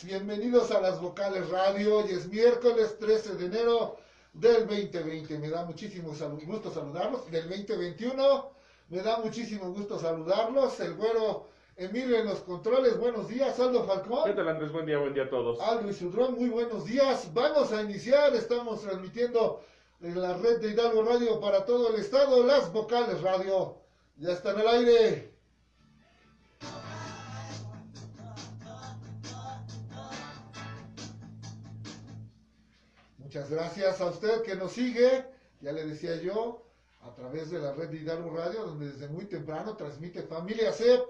Bienvenidos a Las Vocales Radio. Hoy es miércoles 13 de enero del 2020. Me da muchísimo gusto saludarlos. Del 2021 me da muchísimo gusto saludarlos. El güero Emilio en los controles. Buenos días. Aldo Falcón. ¿Qué tal, Andrés? Buen día a todos. Aldo Isudrón, muy buenos días. Vamos a iniciar. Estamos transmitiendo en la red de Hidalgo Radio para todo el estado. Las Vocales Radio. Ya están al aire. Muchas gracias a usted que nos sigue, ya le decía yo, a través de la red de Hidalgo Radio, donde desde muy temprano transmite Familia CEP,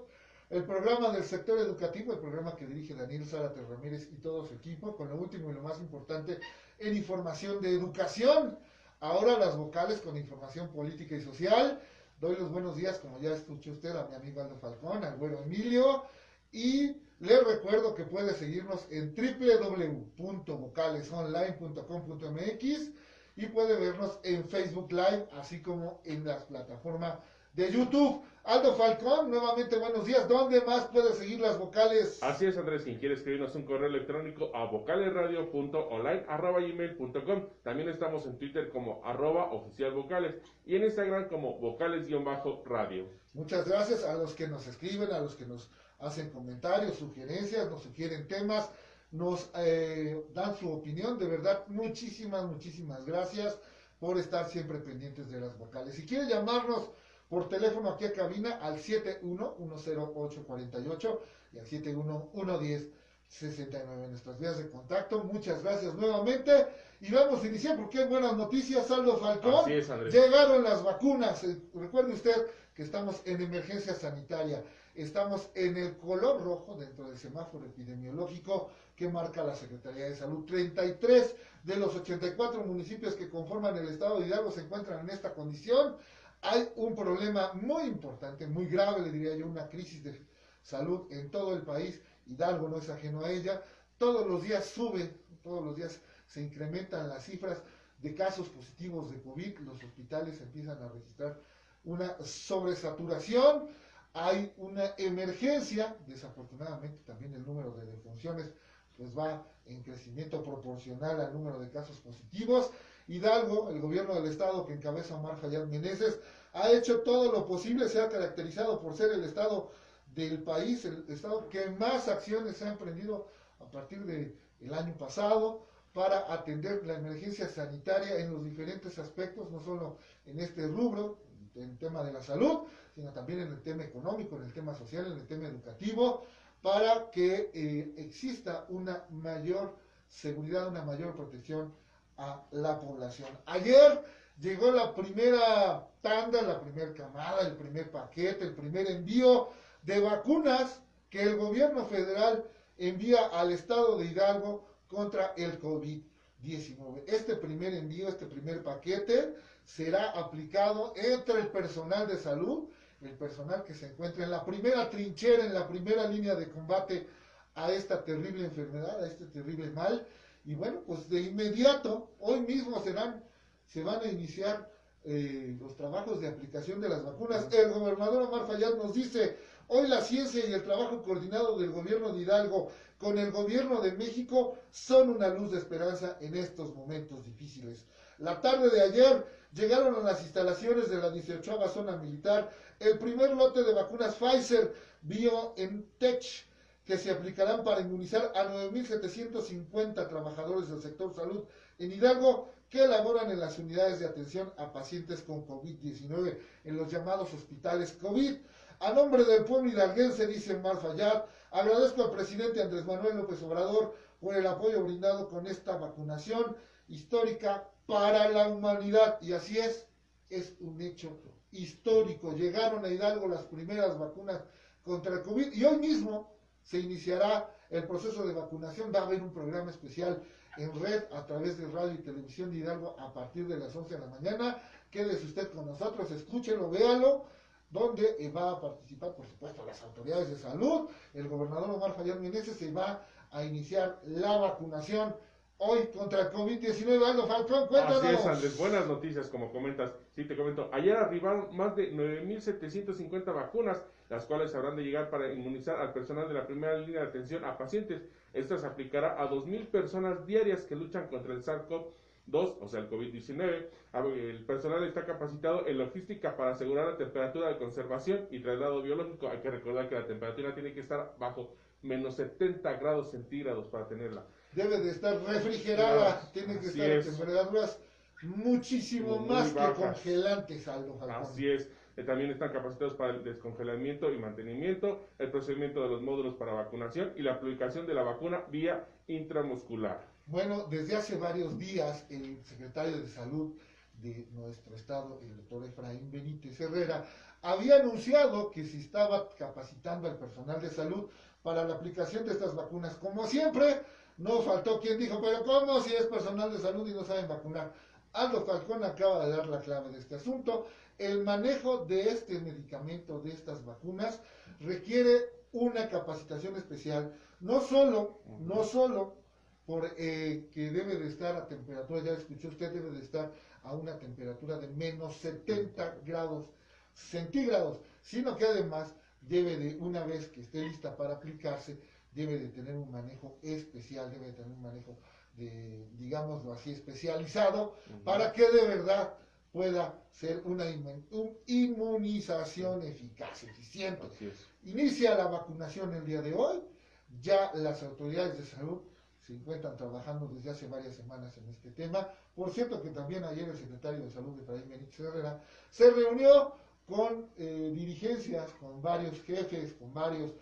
el programa del sector educativo, el programa que dirige Daniel Zárate Ramírez y todo su equipo, con lo último y lo más importante en información de educación. Ahora las vocales con información política y social. Doy los buenos días, como ya escuchó usted, a mi amigo Aldo Falcón, al güero Emilio, y les recuerdo que puede seguirnos en www.vocalesonline.com.mx y puede vernos en Facebook Live, así como en la plataforma de YouTube. Aldo Falcón, nuevamente buenos días. ¿Dónde más puede seguir las vocales? Así es, Andrés. Quien quiere escribirnos un correo electrónico a vocalesradio.online@gmail.com. También estamos en Twitter como @oficialvocales y en Instagram como vocales-radio. Muchas gracias a los que nos escriben, a los que nos hacen comentarios, sugerencias, nos sugieren temas, nos dan su opinión. De verdad, muchísimas gracias por estar siempre pendientes de las vocales. Si quiere llamarnos por teléfono aquí a cabina al 71-10848 y al 71-110-69, nuestras vías de contacto. Muchas gracias nuevamente y vamos a iniciar porque hay buenas noticias. Aldo Falcón. Así es, Andrés. Llegaron las vacunas. Recuerde usted que estamos en emergencia sanitaria. Estamos en el color rojo dentro del semáforo epidemiológico que marca la Secretaría de Salud. 33 de los 84 municipios que conforman el estado de Hidalgo se encuentran en esta condición. Hay un problema muy importante, muy grave, le diría yo, una crisis de salud en todo el país. Hidalgo no es ajeno a ella. Todos los días todos los días se incrementan las cifras de casos positivos de COVID. Los hospitales empiezan a registrar una sobresaturación. Hay una emergencia, desafortunadamente también el número de defunciones pues va en crecimiento proporcional al número de casos positivos. Hidalgo, el gobierno del estado que encabeza Omar Fayad Meneses, ha hecho todo lo posible, se ha caracterizado por ser el estado del país, el estado que más acciones se ha emprendido a partir del año pasado para atender la emergencia sanitaria en los diferentes aspectos, no solo en este rubro, en el tema de la salud, sino también en el tema económico, en el tema social, en el tema educativo, para que exista una mayor seguridad, una mayor protección a la población. Ayer llegó la primera tanda, la primera camada, el primer paquete, el primer envío de vacunas que el gobierno federal envía al estado de Hidalgo contra el COVID-19. Este primer envío, este primer paquete será aplicado entre el personal de salud, el personal que se encuentra en la primera trinchera, en la primera línea de combate a esta terrible enfermedad, a este terrible mal. Y bueno, pues de inmediato, hoy mismo se van a iniciar los trabajos de aplicación de las vacunas. El gobernador Omar Fayad nos dice, hoy la ciencia y el trabajo coordinado del gobierno de Hidalgo con el gobierno de México son una luz de esperanza en estos momentos difíciles. La tarde de ayer llegaron a las instalaciones de la 18ª zona militar el primer lote de vacunas Pfizer BioNTech que se aplicarán para inmunizar a 9.750 trabajadores del sector salud en Hidalgo que laboran en las unidades de atención a pacientes con COVID-19 en los llamados hospitales COVID. A nombre del pueblo hidalguense, dice Omar Fayad, agradezco al presidente Andrés Manuel López Obrador por el apoyo brindado con esta vacunación histórica para la humanidad. Y así es un hecho histórico. Llegaron a Hidalgo las primeras vacunas contra el COVID y hoy mismo se iniciará el proceso de vacunación. Va a haber un programa especial en red a través de radio y televisión de Hidalgo a partir de las 11 de la mañana. Quédese usted con nosotros, escúchelo, véalo, donde va a participar, por supuesto, las autoridades de salud. El gobernador Omar Fayad Meneses se va a iniciar la vacunación hoy contra el COVID-19. Aldo Falcón, cuéntanos. Así es, Andrés, buenas noticias, como comentas. Sí, te comento, ayer arribaron más de 9.750 vacunas, las cuales habrán de llegar para inmunizar al personal de la primera línea de atención a pacientes. Esta se aplicará a 2,000 personas diarias que luchan contra el SARS-CoV-2, o sea, el COVID-19. El personal está capacitado en logística para asegurar la temperatura de conservación y traslado biológico. Hay que recordar que la temperatura tiene que estar bajo menos 70 grados centígrados para tenerla. Debe de estar refrigerada, tiene que estar a temperaturas muchísimo más que congelantes, Aldo Falcón. Así es. También están capacitados para el descongelamiento y mantenimiento, el procedimiento de los módulos para vacunación y la aplicación de la vacuna vía intramuscular. Bueno, desde hace varios días el secretario de Salud de nuestro estado, el doctor Efraín Benítez Herrera, había anunciado que se estaba capacitando al personal de salud para la aplicación de estas vacunas. Como siempre, no faltó quien dijo, pero ¿cómo si es personal de salud y no saben vacunar? Aldo Falcón acaba de dar la clave de este asunto. El manejo de este medicamento, de estas vacunas, requiere una capacitación especial, no solo por que debe de estar a temperatura, ya escuchó usted, debe de estar a una temperatura de menos 70 grados centígrados, sino que además debe de, una vez que esté lista para aplicarse, debe de tener un manejo especial, debe de tener un manejo de, digámoslo así, especializado, para que de verdad pueda ser una inmunización eficaz, eficiente. Inicia la vacunación el día de hoy, ya las autoridades de salud se encuentran trabajando desde hace varias semanas en este tema. Por cierto que también ayer el secretario de Salud, Efraín Benítez Herrera, se reunió con dirigencias, con varios jefes, con varios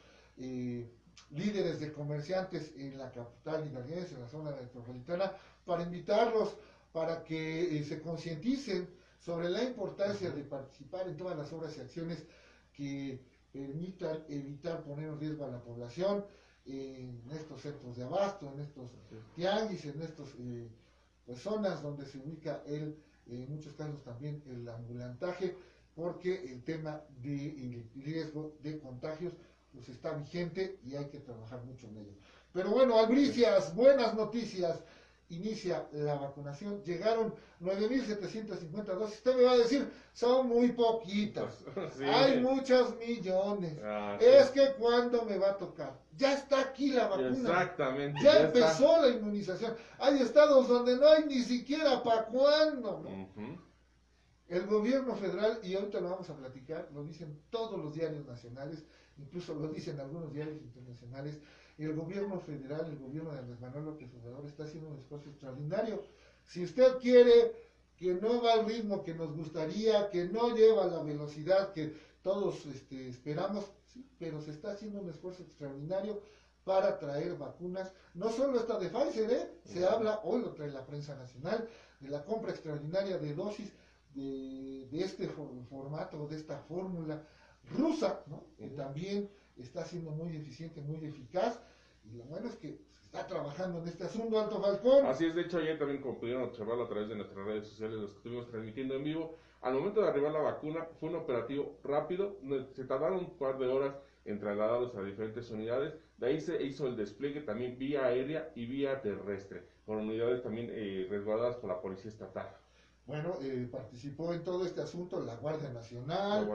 líderes de comerciantes en la capital hidalguense, en la zona metropolitana, para invitarlos para que se concienticen sobre la importancia de participar en todas las obras y acciones que permitan evitar poner en riesgo a la población en estos centros de abasto, en estos tianguis, en estas pues, zonas donde se ubica en muchos casos también el ambulantaje, porque el tema del riesgo de contagios pues está vigente y hay que trabajar mucho en ello. Pero bueno, Albricias, buenas noticias. Inicia la vacunación, llegaron 9,750 dosis. Usted me va a decir, son muy poquitas. Sí. Hay muchos millones. Es que ¿cuándo me va a tocar? Ya está aquí la vacuna. Exactamente. Ya empezó la inmunización. Hay estados donde no hay ni siquiera para cuándo, ¿no? El gobierno federal, y ahorita lo vamos a platicar, lo dicen todos los diarios nacionales, incluso lo dicen algunos diarios internacionales, el gobierno federal, el gobierno de Andrés Manuel López Obrador está haciendo un esfuerzo extraordinario. Si usted quiere que no va al ritmo que nos gustaría, que no lleva la velocidad que todos esperamos, sí, pero se está haciendo un esfuerzo extraordinario para traer vacunas, no solo esta de Pfizer, se habla, hoy lo trae la prensa nacional, de la compra extraordinaria de dosis de este formato, de esta fórmula rusa, ¿no? Que también está siendo muy eficiente, muy eficaz, y lo bueno es que se está trabajando en este asunto, Alto Falcón. Así es, de hecho ayer también, como pudieron observarlo a través de nuestras redes sociales, los que estuvimos transmitiendo en vivo, al momento de arribar la vacuna fue un operativo rápido, se tardaron un par de horas en trasladarlos a diferentes unidades, de ahí se hizo el despliegue también vía aérea y vía terrestre, con unidades también resguardadas por la Policía Estatal. Bueno, participó en todo este asunto la Guardia Nacional,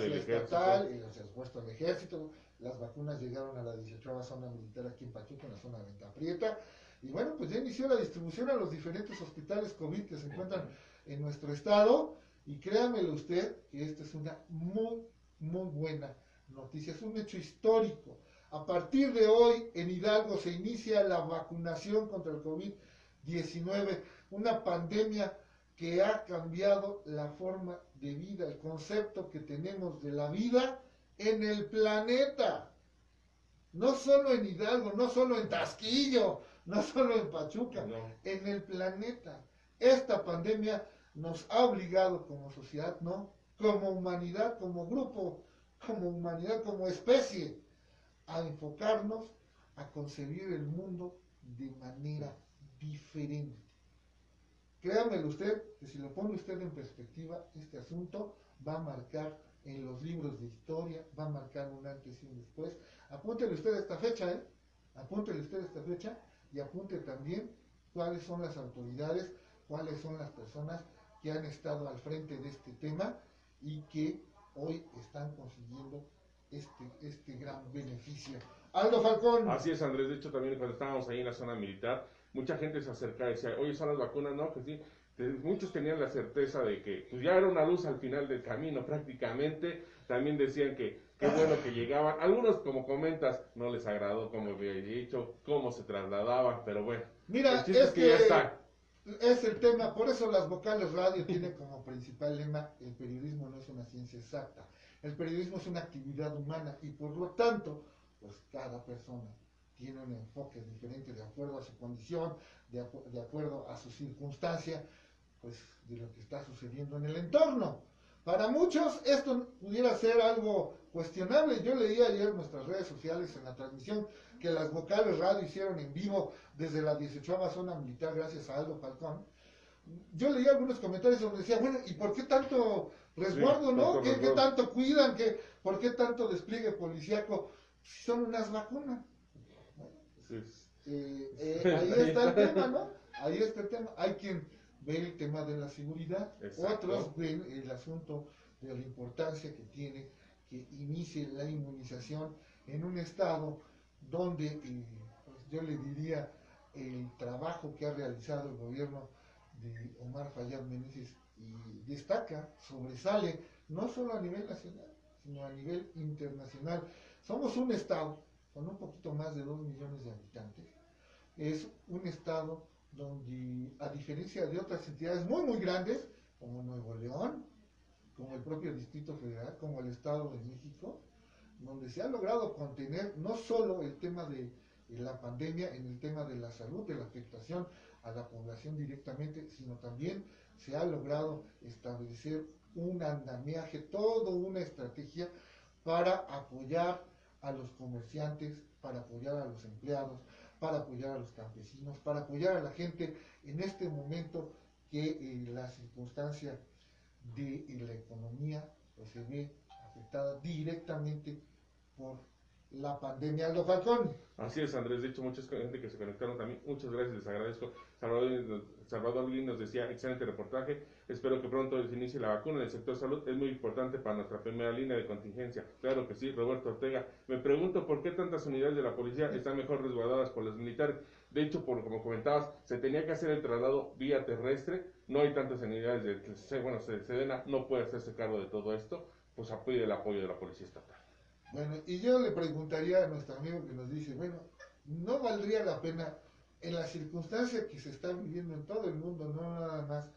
el Estatal, el refuerzo del Ejército. Las vacunas llegaron a la 18ª zona militar aquí en Pachuca, en la zona de Venta Prieta. Y bueno, pues ya inició la distribución a los diferentes hospitales COVID que se encuentran en nuestro estado. Y créanmelo usted que esta es una muy, muy buena noticia. Es un hecho histórico. A partir de hoy, en Hidalgo se inicia la vacunación contra el COVID-19, una pandemia que ha cambiado la forma de vida, el concepto que tenemos de la vida en el planeta. No solo en Hidalgo, no solo en Tasquillo, no solo en Pachuca, no. En el planeta. Esta pandemia nos ha obligado como sociedad, ¿no? Como humanidad, como grupo, como humanidad, como especie, a enfocarnos, a concebir el mundo de manera diferente. Créamelo usted, que si lo pone usted en perspectiva, este asunto va a marcar en los libros de historia, va a marcar un antes y un después. Apúntele usted esta fecha, apúntele usted esta fecha y apunte también cuáles son las autoridades, cuáles son las personas que han estado al frente de este tema y que hoy están consiguiendo este gran beneficio. Aldo Falcón. Así es, Andrés. De hecho, también cuando estábamos ahí en la zona militar, mucha gente se acercaba y decía, oye, son las vacunas, ¿no? Que sí. Muchos tenían la certeza de que pues, ya era una luz al final del camino prácticamente. También decían que qué bueno que llegaban. Algunos, como comentas, no les agradó como había dicho, cómo se trasladaban, pero bueno. Mira, es que ya está. Es el tema, por eso las vocales radio tienen como principal lema, el periodismo no es una ciencia exacta. El periodismo es una actividad humana y por lo tanto, pues cada persona tiene un enfoque diferente de acuerdo a su condición, de acuerdo a su circunstancia, pues de lo que está sucediendo en el entorno. Para muchos esto pudiera ser algo cuestionable. Yo leí ayer en nuestras redes sociales en la transmisión que las vocales radio hicieron en vivo desde la 18ª zona militar gracias a Aldo Falcón. Yo leí algunos comentarios donde decía, bueno, ¿y por qué tanto resguardo, no? ¿Qué tanto cuidan? ¿Por qué tanto despliegue policíaco? Si son unas vacunas. Bueno, pues, ahí está el tema, ¿no? Ahí está el tema. Hay quien ve el tema de la seguridad, otros ven el asunto de la importancia que tiene que inicie la inmunización en un estado donde, pues yo le diría, el trabajo que ha realizado el gobierno de Omar Fayad Meneses y destaca, sobresale, no solo a nivel nacional, sino a nivel internacional. Somos un estado con un poquito más de 2 millones de habitantes, es un estado donde, a diferencia de otras entidades muy muy grandes, como Nuevo León, como el propio Distrito Federal, como el Estado de México, donde se ha logrado contener no solo el tema de la pandemia, en el tema de la salud, de la afectación a la población directamente, sino también se ha logrado establecer un andamiaje, toda una estrategia para apoyar a los comerciantes, para apoyar a los empleados, para apoyar a los campesinos, para apoyar a la gente en este momento que la circunstancia de la economía pues, se ve afectada directamente por la pandemia. Aldo Falcón. Así es, Andrés. De hecho, mucha gente que se conectaron también. Muchas gracias, les agradezco. Salvador Lin nos decía, excelente reportaje. Espero que pronto se inicie la vacuna en el sector salud. Es muy importante para nuestra primera línea de contingencia. Claro que sí, Roberto Ortega. Me pregunto por qué tantas unidades de la policía están mejor resguardadas por los militares. De hecho, como comentabas, se tenía que hacer el traslado vía terrestre. No hay tantas unidades de Sedena no puede hacerse cargo de todo esto. Pues apoye el apoyo de la policía estatal. Bueno, y yo le preguntaría a nuestro amigo que nos dice, bueno, ¿no valdría la pena, en la circunstancia que se está viviendo en todo el mundo, no nada más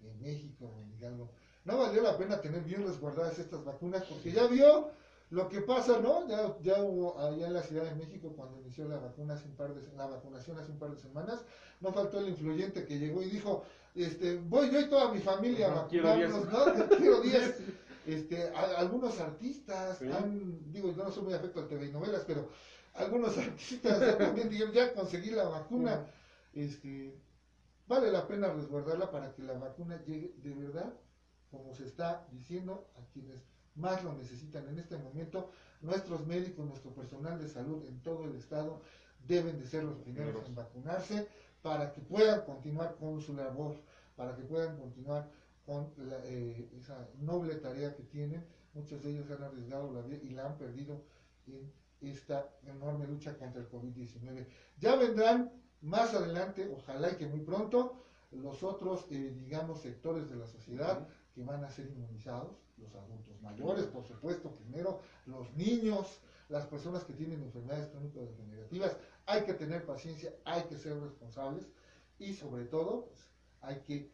en México o en Hidalgo, no valdría la pena tener bien resguardadas estas vacunas? Porque ya vio lo que pasa, ¿no? Ya hubo allá en la Ciudad de México, cuando inició la vacunación hace un par de semanas, no faltó el influyente que llegó y dijo, voy yo y toda mi familia a vacunarnos, ¿no? Quiero 10. Algunos artistas sí. Digo, yo no soy muy afecto a TV y novelas, pero algunos artistas también dijeron, ya conseguí la vacuna, vale la pena resguardarla para que la vacuna llegue de verdad, como se está diciendo, a quienes más lo necesitan en este momento. Nuestros médicos, nuestro personal de salud en todo el estado deben de ser los primeros en vacunarse para que puedan continuar con su labor, para que puedan continuar con esa noble tarea que tienen. Muchos de ellos han arriesgado la vida y la han perdido en esta enorme lucha contra el COVID-19. Ya vendrán más adelante, ojalá y que muy pronto, los otros, sectores de la sociedad que van a ser inmunizados, los adultos mayores, por supuesto, primero, los niños, las personas que tienen enfermedades crónico-degenerativas. Hay que tener paciencia, hay que ser responsables y sobre todo, pues, hay que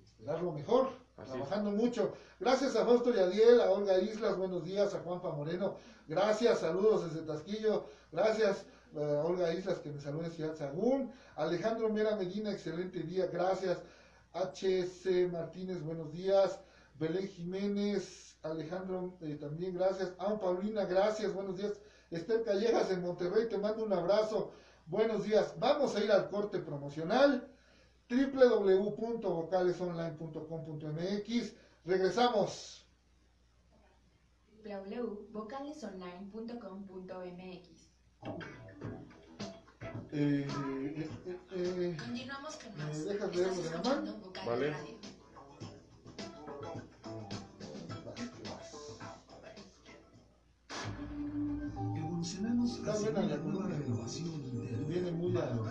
esperar lo mejor, trabajando mucho. Gracias a Fausto Yadiel, a Olga Islas, buenos días, a Juanpa Moreno, gracias, saludos desde Tasquillo, gracias a Olga Islas que me saluda en Ciudad Sagún, Alejandro Mera Medina, excelente día, gracias, HC Martínez, buenos días, Belén Jiménez, Alejandro también gracias, Paulina, gracias, buenos días, Esther Callejas en Monterrey, te mando un abrazo, buenos días, vamos a ir al corte promocional, www.vocalesonline.com.mx. Regresamos. www.vocalesonline.com.mx. Continuamos con más. ¿Me dejas leerlo de la mano? Vale. Radio.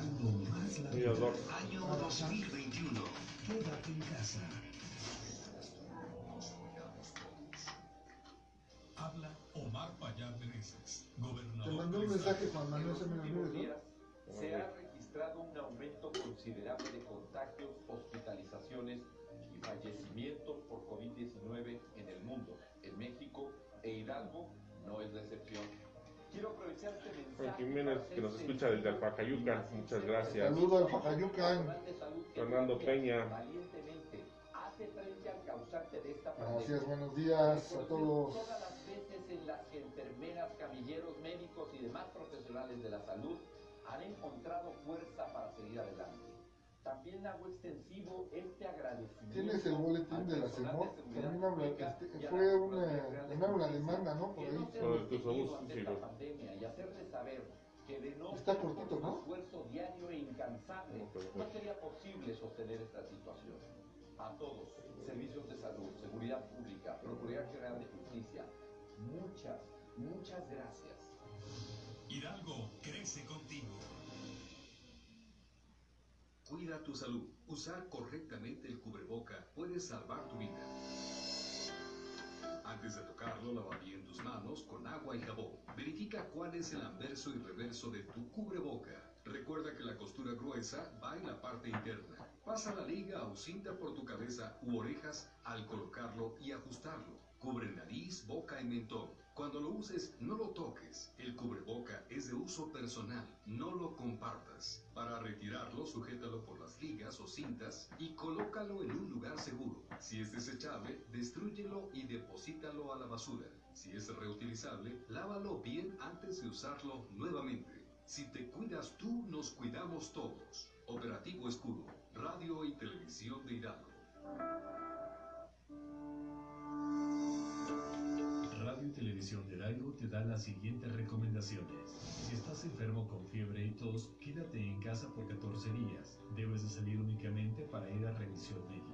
celebrando más la Sí, vida. Osvaldo. Año 2021. Quédate en casa. Habla Omar Payá Meneses, Te gobernador mandó un del mensaje estado. Juan Manuel En los Semena últimos Núñez, días ¿no? se ha registrado un aumento considerable de contagios, hospitalizaciones y fallecimientos por COVID-19 en el mundo. En México e Hidalgo no es la excepción. Quiero aprovechar este Juan mensaje Jiménez, para que nos hacer escucha desde sentir Alpacayucan, mi muchas sincero gracias. Saludo al Pacayucan. personal de salud que Fernando Peña. valientemente hace frente al causante de esta pandemia. Gracias, buenos días a todos. Todas las veces en las que enfermeras, camilleros, médicos y demás profesionales de la salud han encontrado fuerza para seguir adelante. También hago extensivo este agradecimiento. Tienes el boletín al de la personal CEMOC, seguridad también habla, pública y a fue las una autoridades demanda, ¿no? Por que ahí. no se Lo han de tus detenido abusos, ante sí, esta lo- pandemia y hacerles saber que de no Está ser por cortito, su ¿no? esfuerzo diario e incansable No, pero- no sería posible sostener esta situación. A todos, servicios de salud, seguridad pública, Procuraduría General de Justicia, muchas gracias. Hidalgo crece contigo. Cuida tu salud. Usar correctamente el cubreboca puede salvar tu vida. Antes de tocarlo, lava bien tus manos con agua y jabón. Verifica cuál es el anverso y reverso de tu cubreboca. Recuerda que la costura gruesa va en la parte interna. Pasa la liga o cinta por tu cabeza u orejas al colocarlo y ajustarlo. Cubre nariz, boca y mentón. Cuando lo uses, no lo toques. El cubreboca es de uso personal. No lo compartas. Para retirarlo, sujétalo por las ligas o cintas y colócalo en un lugar seguro. Si es desechable, destrúyelo y deposítalo a la basura. Si es reutilizable, lávalo bien antes de usarlo nuevamente. Si te cuidas tú, nos cuidamos todos. Operativo Escudo, Radio y Televisión de Hidalgo. Radio y Televisión de Hidalgo te da las siguientes recomendaciones. Si estás enfermo con fiebre y tos, quédate en casa por 14 días. Debes de salir únicamente para ir a revisión médica.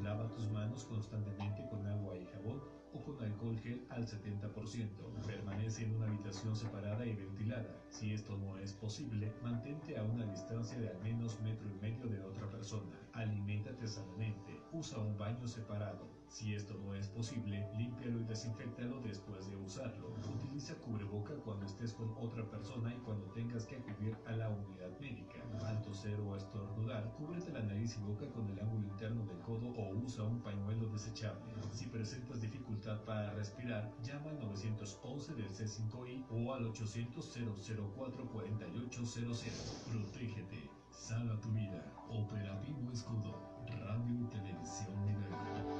Lava tus manos constantemente con agua y jabón o con alcohol gel al 70%. Permanece en una habitación separada y ventilada. Si esto no es posible, mantente a una distancia de al menos 1,5 metros de otra persona. Aliméntate sanamente. Usa un baño separado. Si esto no es posible, límpialo y desinféctalo después de usarlo. Utiliza cubreboca cuando estés con otra persona y cuando tengas que acudir a la unidad médica. Al toser o estornudar, cúbrete la nariz y boca con el ángulo interno del codo o usa un pañuelo desechable. Si presentas dificultad para respirar, llama al 911 del C5I o al 800-004-4800. Protégete. Salva tu vida. Operativo Escudo. Radio y Televisión de Hidalgo.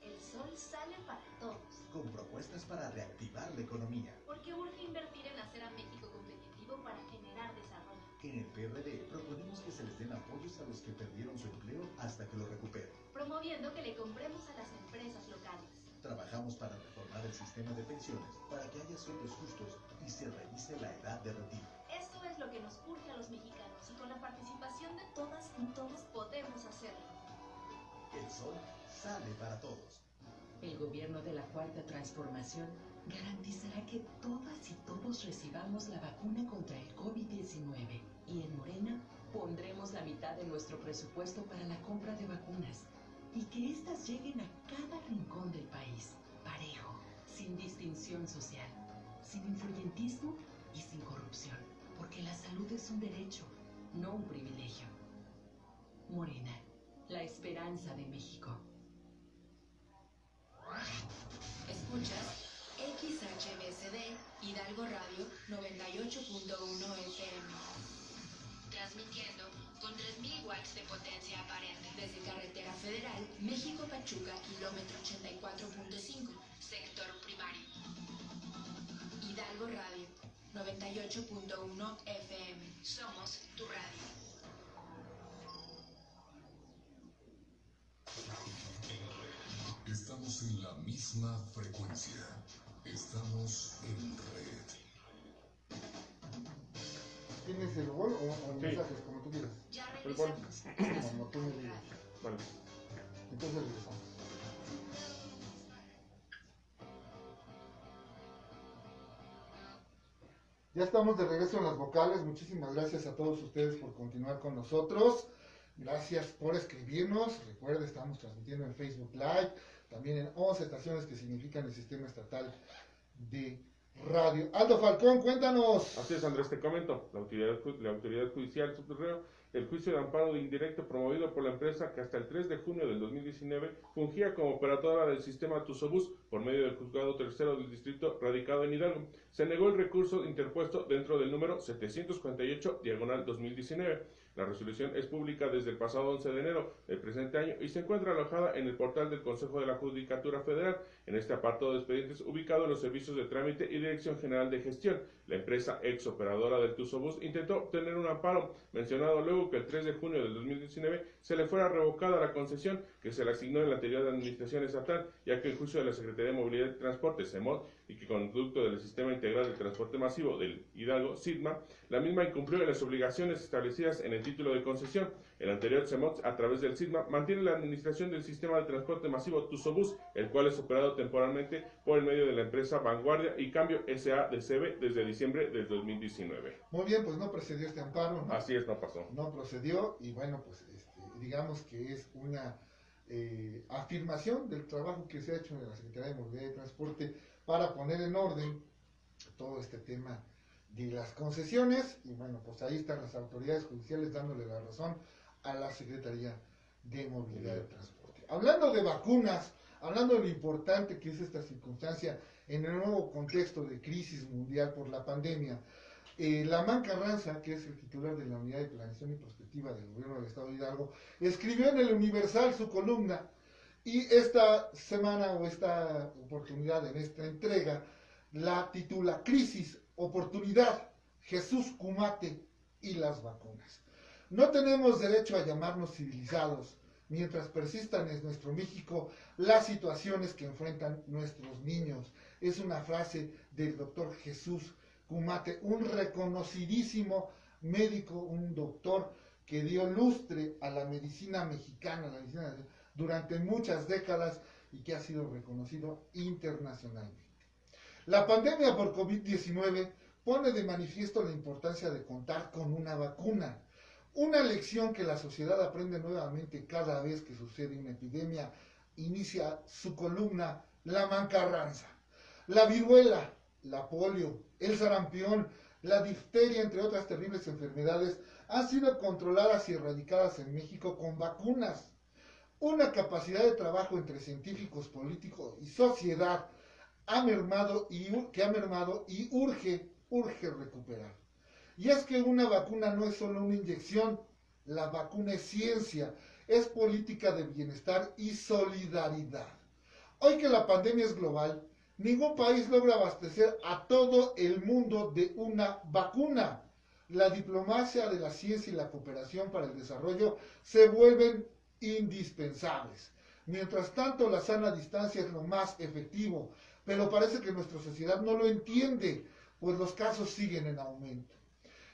El sol sale para todos, Con propuestas para reactivar la economía. porque urge invertir en hacer a México competitivo para generar desarrollo. En el PRD proponemos que se les den apoyos a los que perdieron su empleo hasta que lo recuperen. Promoviendo que le compremos a las empresas locales. Trabajamos para reformar el sistema de pensiones para que haya sueldos justos y se revise la edad de retiro. Esto es lo que nos urge a los mexicanos y con la participación de todas y todos podemos hacerlo. El sol sale para todos. El gobierno de la Cuarta Transformación garantizará que todas y todos recibamos la vacuna contra el COVID-19. Y en Morena pondremos la mitad de nuestro presupuesto para la compra de vacunas y que éstas lleguen a cada rincón del país, parejo, sin distinción social, sin influyentismo y sin corrupción, porque la salud es un derecho, no un privilegio. Morena, la esperanza de México. Escuchas XHBCD Hidalgo Radio 98.1 FM. Transmitiendo con 3000 watts de potencia aparente desde Carretera Federal, México-Pachuca, kilómetro 84.5, sector primario. Hidalgo Radio 98.1 FM. Somos tu radio. Estamos en la misma frecuencia. Estamos en red. ¿Tienes el gol o Sí. mensajes, como tú quieras? Ya El gol. regresamos. Estás Como tú en me tu digas. radio. Vale. Entonces regresamos. Ya estamos de regreso en las vocales. Muchísimas gracias a todos ustedes por continuar con nosotros. Gracias por escribirnos. Recuerde, estamos transmitiendo en Facebook Live, también en 11 estaciones que significan el Sistema Estatal de Radio. Aldo Falcón, cuéntanos. Así es, Andrés, te comento. La autoridad judicial subterránea, el juicio de amparo indirecto promovido por la empresa que hasta el 3 de junio del 2019 fungía como operadora del sistema Tusobús por medio del juzgado tercero del distrito radicado en Hidalgo, se negó el recurso interpuesto dentro del número 748/2019. La resolución es pública desde el pasado 11 de enero del presente año y se encuentra alojada en el portal del Consejo de la Judicatura Federal, en este apartado de expedientes ubicado en los servicios de trámite y Dirección General de Gestión. La empresa ex operadora del Tusobús intentó obtener un amparo, mencionado luego que el 3 de junio del 2019 se le fuera revocada la concesión que se le asignó en la anterior administración estatal, ya que el juicio de la Secretaría de Movilidad y Transporte, CEMOT, y que conducto del Sistema Integral de Transporte Masivo del Hidalgo, SITMA, la misma incumplió las obligaciones establecidas en el título de concesión. El anterior CEMOT, a través del SITMA, mantiene la administración del Sistema de Transporte Masivo Tusobús, el cual es operado temporalmente por el medio de la empresa Vanguardia y Cambio S.A. de CB desde diciembre del 2019. Muy bien, pues no procedió este amparo, ¿no? Así es, no pasó. No procedió y bueno, pues digamos que es una afirmación del trabajo que se ha hecho en la Secretaría de Movilidad y Transporte para poner en orden todo este tema de las concesiones y bueno, pues ahí están las autoridades judiciales dándole la razón a la Secretaría de Movilidad y Transporte. Hablando de vacunas, hablando de lo importante que es esta circunstancia en el nuevo contexto de crisis mundial por la pandemia, Lamán Carranza, que es el titular de la Unidad de Planeación y Prospectiva del Gobierno del Estado de Hidalgo, escribió en el Universal su columna y esta semana o esta oportunidad en esta entrega la titula Crisis, Oportunidad, Jesús Kumate y las vacunas. No tenemos derecho a llamarnos civilizados mientras persistan en nuestro México las situaciones que enfrentan nuestros niños. Es una frase del doctor Jesús Kumate, un reconocidísimo médico, un doctor que dio lustre a la medicina mexicana, durante muchas décadas y que ha sido reconocido internacionalmente. La pandemia por COVID-19 pone de manifiesto la importancia de contar con una vacuna, una lección que la sociedad aprende nuevamente cada vez que sucede una epidemia. Inicia su columna Lamán Carranza. La viruela, la polio, el sarampión, la difteria, entre otras terribles enfermedades, han sido controladas y erradicadas en México con vacunas. Una capacidad de trabajo entre científicos, políticos y sociedad que ha mermado y urge recuperar. Y es que una vacuna no es solo una inyección, la vacuna es ciencia, es política de bienestar y solidaridad. Hoy que la pandemia es global, ningún país logra abastecer a todo el mundo de una vacuna. La diplomacia de la ciencia y la cooperación para el desarrollo se vuelven indispensables. Mientras tanto, la sana distancia es lo más efectivo, pero parece que nuestra sociedad no lo entiende, pues los casos siguen en aumento.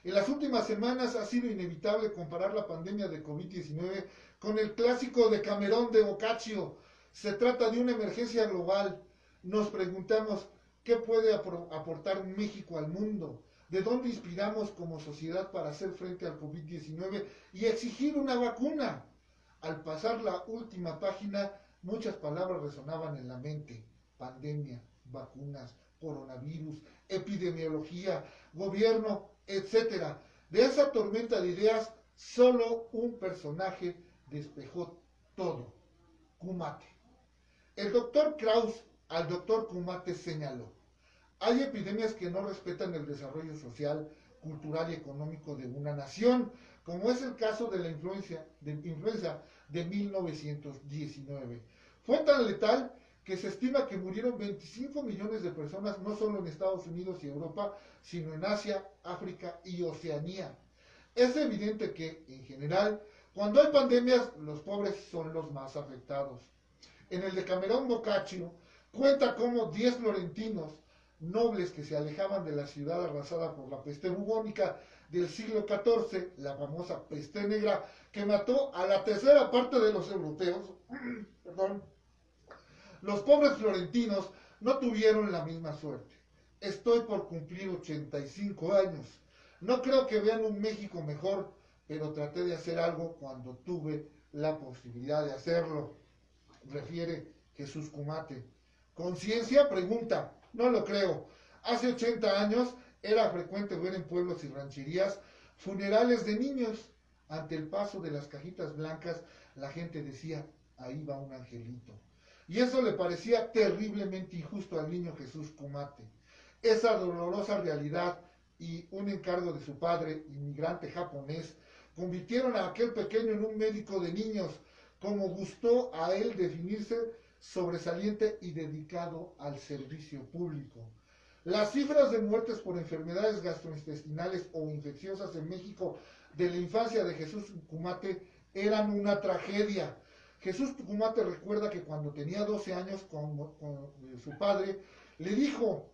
En las últimas semanas ha sido inevitable comparar la pandemia de COVID-19 con el clásico de Camerón de Boccaccio. Se trata de una emergencia global. Nos preguntamos, ¿qué puede aportar México al mundo? ¿De dónde inspiramos como sociedad para hacer frente al COVID-19 y exigir una vacuna? Al pasar la última página, muchas palabras resonaban en la mente. Pandemia, vacunas, coronavirus, epidemiología, gobierno, etc. De esa tormenta de ideas, solo un personaje despejó todo: Kumate. El doctor Kraus al doctor Kumate señaló: hay epidemias que no respetan el desarrollo social, cultural y económico de una nación, como es el caso de la influenza de 1919. Fue tan letal que se estima que murieron 25 millones de personas, no solo en Estados Unidos y Europa, sino en Asia, África y Oceanía. Es evidente que, en general, cuando hay pandemias, los pobres son los más afectados. En el de Camerón Boccaccio, cuenta cómo 10 florentinos, nobles que se alejaban de la ciudad arrasada por la peste bubónica del siglo XIV, la famosa peste negra, que mató a la tercera parte de los europeos, los pobres florentinos no tuvieron la misma suerte. Estoy por cumplir 85 años. No creo que vean un México mejor, pero traté de hacer algo cuando tuve la posibilidad de hacerlo. Refiere Jesús Cumate. ¿Conciencia? Pregunta. No lo creo. Hace 80 años era frecuente ver en pueblos y rancherías funerales de niños. Ante el paso de las cajitas blancas, la gente decía, ahí va un angelito. Y eso le parecía terriblemente injusto al niño Jesús Cumate. Esa dolorosa realidad y un encargo de su padre, inmigrante japonés, convirtieron a aquel pequeño en un médico de niños, como gustó a él definirse, sobresaliente y dedicado al servicio público. Las cifras de muertes por enfermedades gastrointestinales o infecciosas en México de la infancia de Jesús Cumate eran una tragedia. Jesús Cumate recuerda que cuando tenía 12 años con su padre, le dijo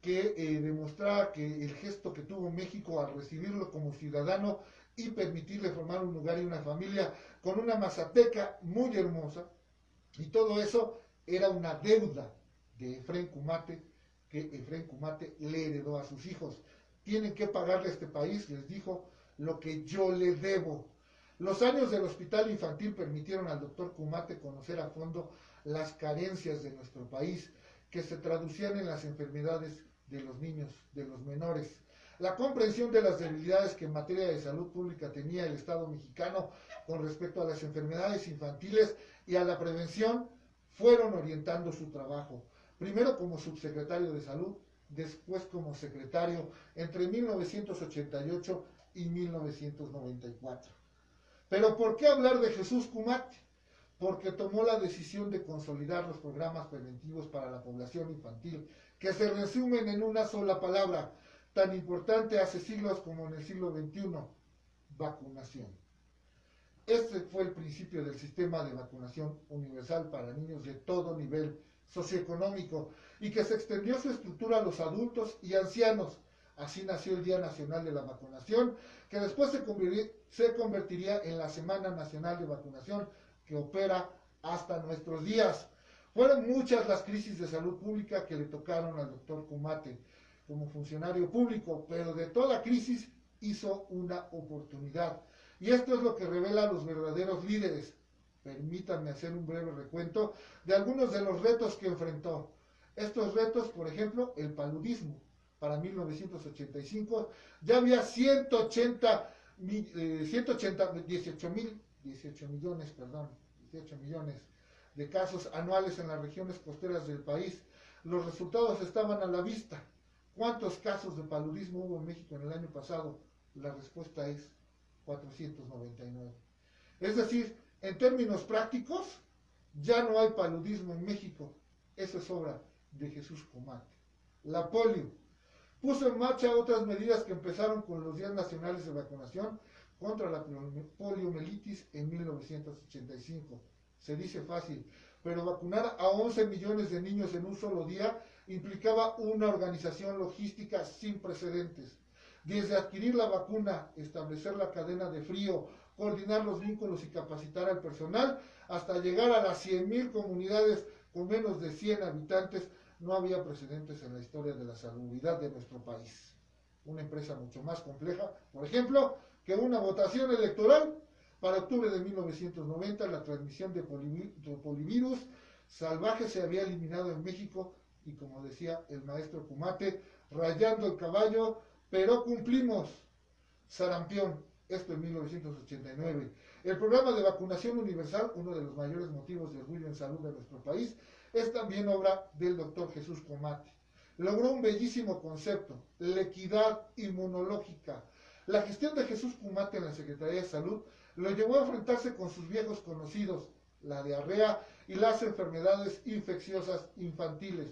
que demostrara que el gesto que tuvo México al recibirlo como ciudadano y permitirle formar un hogar y una familia con una mazateca muy hermosa, y todo eso era una deuda de Efrén Cumate, que Efrén Cumate le heredó a sus hijos. Tienen que pagarle a este país, les dijo, lo que yo le debo. Los años del hospital infantil permitieron al doctor Cumate conocer a fondo las carencias de nuestro país, que se traducían en las enfermedades de los niños, de los menores. La comprensión de las debilidades que en materia de salud pública tenía el Estado mexicano con respecto a las enfermedades infantiles y a la prevención fueron orientando su trabajo. Primero como subsecretario de Salud, después como secretario entre 1988 y 1994. Pero ¿por qué hablar de Jesús Cumate? Porque tomó la decisión de consolidar los programas preventivos para la población infantil, que se resumen en una sola palabra, tan importante hace siglos como en el siglo XXI, vacunación. Este fue el principio del sistema de vacunación universal para niños de todo nivel socioeconómico y que se extendió su estructura a los adultos y ancianos. Así nació el Día Nacional de la Vacunación, que después se convertiría en la Semana Nacional de Vacunación, que opera hasta nuestros días. Fueron muchas las crisis de salud pública que le tocaron al doctor Cumate como funcionario público, pero de toda crisis hizo una oportunidad. Y esto es lo que revela a los verdaderos líderes. Permítanme hacer un breve recuento de algunos de los retos que enfrentó. Estos retos, por ejemplo, el paludismo. Para 1985 ya había 18 millones de casos anuales en las regiones costeras del país. Los resultados estaban a la vista. ¿Cuántos casos de paludismo hubo en México en el año pasado? La respuesta es 499. Es decir, en términos prácticos, ya no hay paludismo en México. Eso es obra de Jesús Cumate. La polio. Puso en marcha otras medidas que empezaron con los días nacionales de vacunación contra la poliomielitis en 1985. Se dice fácil, pero vacunar a 11 millones de niños en un solo día implicaba una organización logística sin precedentes. Desde adquirir la vacuna, establecer la cadena de frío, coordinar los vínculos y capacitar al personal, hasta llegar a las 100,000 comunidades con menos de 100 habitantes, no había precedentes en la historia de la salubridad de nuestro país. Una empresa mucho más compleja, por ejemplo, que una votación electoral. Para octubre de 1990, la transmisión de polivirus salvaje se había eliminado en México y, como decía el maestro Cumate, rayando el caballo, pero cumplimos. Sarampión, esto en 1989. El programa de vacunación universal, uno de los mayores motivos de orgullo en salud de nuestro país, es también obra del doctor Jesús Cumate. Logró un bellísimo concepto, la equidad inmunológica. La gestión de Jesús Cumate en la Secretaría de Salud lo llevó a enfrentarse con sus viejos conocidos, la diarrea y las enfermedades infecciosas infantiles.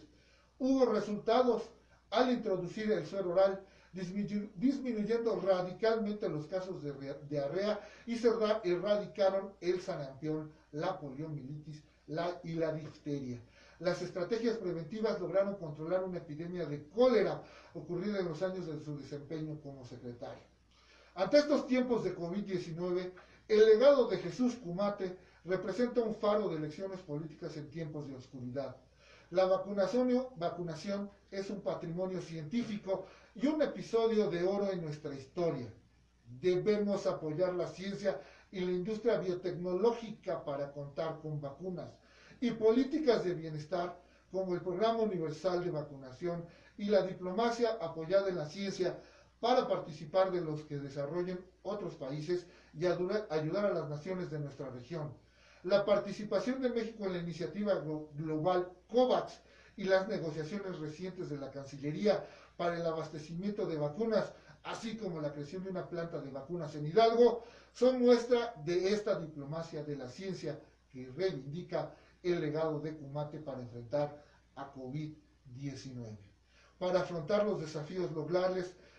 Hubo resultados al introducir el suero oral, disminuyendo radicalmente los casos de diarrea y se erradicaron el sarampión, la poliomielitis y la difteria. Las estrategias preventivas lograron controlar una epidemia de cólera ocurrida en los años de su desempeño como secretario. Ante estos tiempos de COVID-19, el legado de Jesús Cumate representa un faro de lecciones políticas en tiempos de oscuridad. La vacunación es un patrimonio científico y un episodio de oro en nuestra historia. Debemos apoyar la ciencia y la industria biotecnológica para contar con vacunas y políticas de bienestar como el Programa Universal de Vacunación y la diplomacia apoyada en la ciencia para participar de los que desarrollen otros países y ayudar a las naciones de nuestra región. La participación de México en la iniciativa global COVAX y las negociaciones recientes de la Cancillería para el abastecimiento de vacunas, así como la creación de una planta de vacunas en Hidalgo, son muestra de esta diplomacia de la ciencia que reivindica el legado de Cumate para enfrentar a COVID-19. Para afrontar los desafíos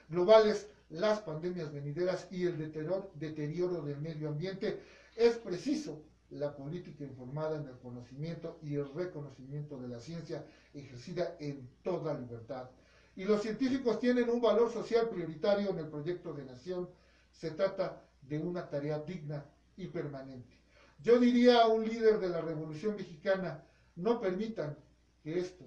globales, las pandemias venideras y el deterioro del medio ambiente, es preciso la política informada en el conocimiento y el reconocimiento de la ciencia ejercida en toda libertad. Y los científicos tienen un valor social prioritario en el proyecto de nación. Se trata de una tarea digna y permanente. Yo diría a un líder de la Revolución Mexicana, no permitan que esto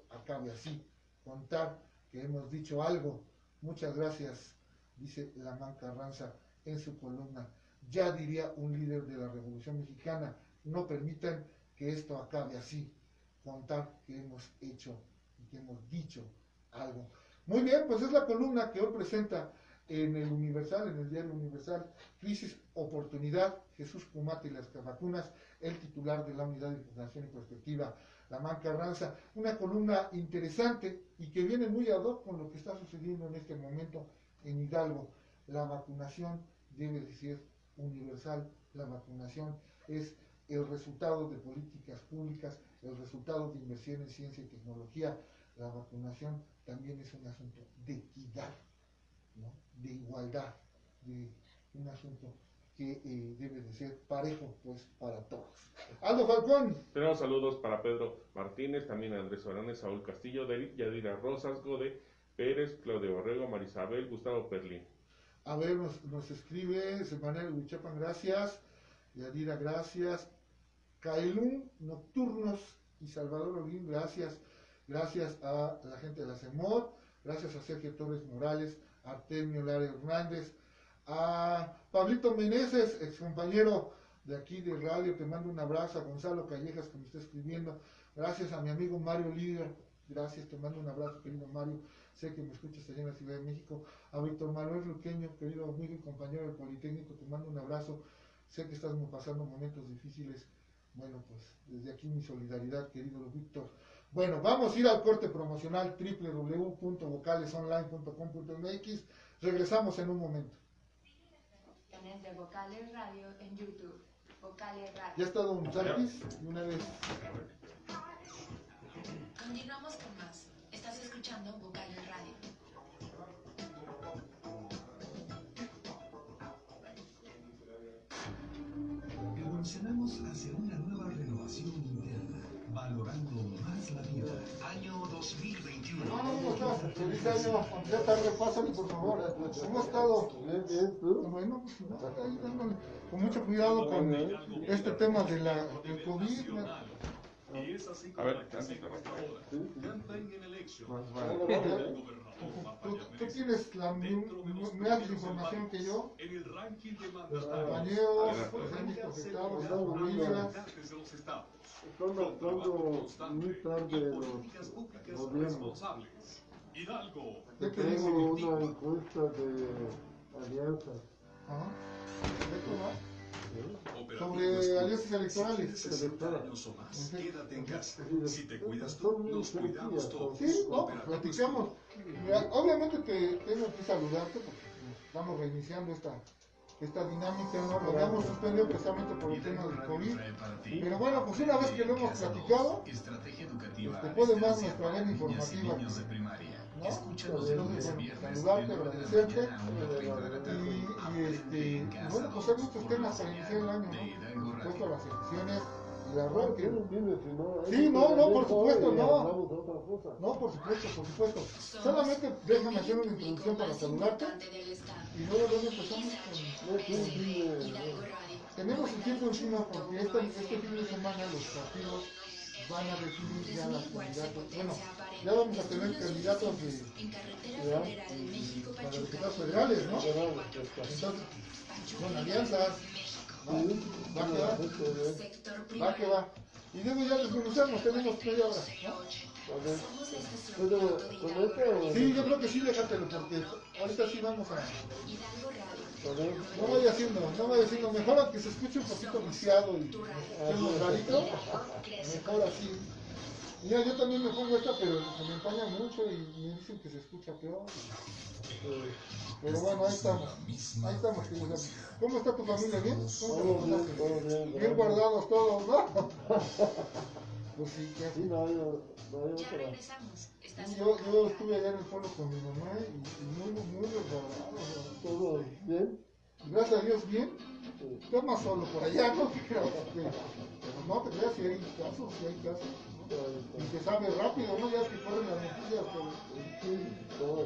acabe así. Contar que hemos dicho algo. Muchas gracias, dice Lamán Carranza en su columna. Ya diría un líder de la Revolución Mexicana, no permitan que esto acabe así. Contar que hemos hecho y que hemos dicho algo. Muy bien, pues es la columna que hoy presenta en el Universal, en el diario Universal, Crisis, Oportunidad, Jesús Cumate y las vacunas, el titular de la Unidad de Información y Perspectiva, Lamán Carranza. Una columna interesante y que viene muy ad hoc con lo que está sucediendo en este momento en Hidalgo. La vacunación debe de ser universal. La vacunación es el resultado de políticas públicas, el resultado de inversión en ciencia y tecnología. La vacunación también es un asunto de equidad, ¿no? De igualdad, de un asunto que debe de ser parejo, pues, para todos. Aldo Falcón. Tenemos saludos para Pedro Martínez, también Andrés Oranes, Saúl Castillo, Yadira Rosas, Gode Pérez, Claudio Borrego, Marisabel, Gustavo Perlín. A ver, nos escribe Semanel Huichapan, gracias. Yadira, gracias. Caelún Nocturnos y Salvador Olguín, gracias. Gracias a la gente de la CEMOD, gracias a Sergio Torres Morales, a Artemio Lara Hernández, a Pablito Meneses, ex compañero de aquí de radio, te mando un abrazo, a Gonzalo Callejas que me está escribiendo, gracias a mi amigo Mario Líder, gracias, te mando un abrazo, querido Mario, sé que me escuchas allá en la Ciudad de México, a Víctor Manuel Luqueño, querido amigo y compañero del Politécnico, te mando un abrazo, sé que estás pasando momentos difíciles, bueno, pues desde aquí mi solidaridad, querido Víctor. Bueno, vamos a ir al corte promocional www.vocalesonline.com.mx. Regresamos en un momento. De Vocales Radio en YouTube. Vocales Radio. Ya está Don Sarkis, de una vez. Continuamos con más. Estás escuchando Vocales Radio. Evolucionamos hacia una nueva renovación interna, valorando más la vida. Año 2021. No, feliz año. Ya tarde, pásale por favor. ¿Cómo ha estado? Bueno, ahí dándole con mucho cuidado con este tema de del COVID. A ver, tú tienes más información que yo. Los compañeros, los años afectados, las familias. Están actuando muy tarde los gobiernos. Yo tengo una encuesta de alianzas. Sobre alianzas electorales. Quédate en casa. Si te cuidas tú, nos cuidamos todos. Sí, no, platicamos. Mira, obviamente tengo que saludarte porque estamos reiniciando esta dinámica, ¿no? Lo habíamos suspendido precisamente por el tema del COVID. Pero bueno, pues una vez que lo hemos platicado, puede más nuestra arena informativa. ¿No? Entonces, bueno, saludarte, agradecerte. Y bueno, pues hay muchos temas para iniciar el año, ¿no? Por supuesto, las elecciones. Sí, no, por supuesto, no. No, por supuesto. Solamente déjame hacer una introducción para saludarte. Y luego empezamos con... Tenemos el tiempo encima porque este fin de semana los partidos van a definir ya los candidatos. Bueno, ya vamos a tener candidatos para diputados federales, ¿no? Entonces, son alianzas, ¿no? Va que va. Y luego ya desmenuzamos, tenemos media hora, ¿no? Sí, yo creo que sí, déjatelo, porque ahorita sí vamos a... No vaya haciendo, mejor que se escuche un poquito viciado y un rarito, mejor así. Mira, yo también me pongo esta, pero se me empaña mucho y me dicen que se escucha peor. Pero bueno, ahí estamos, queridos. ¿Cómo está tu familia? ¿Bien? Bien guardados todos, ¿no? Pues sí, ¿qué hace? Ya regresamos. Yo estuve allá en el pueblo con mi mamá y muy resguardados. ¿Todo bien? Gracias a Dios, bien. Estoy más solo por allá, ¿no? Pero no te creas, si hay casos, ¿no? Y se sabe rápido, ¿no? Ya que corren las noticias. Todo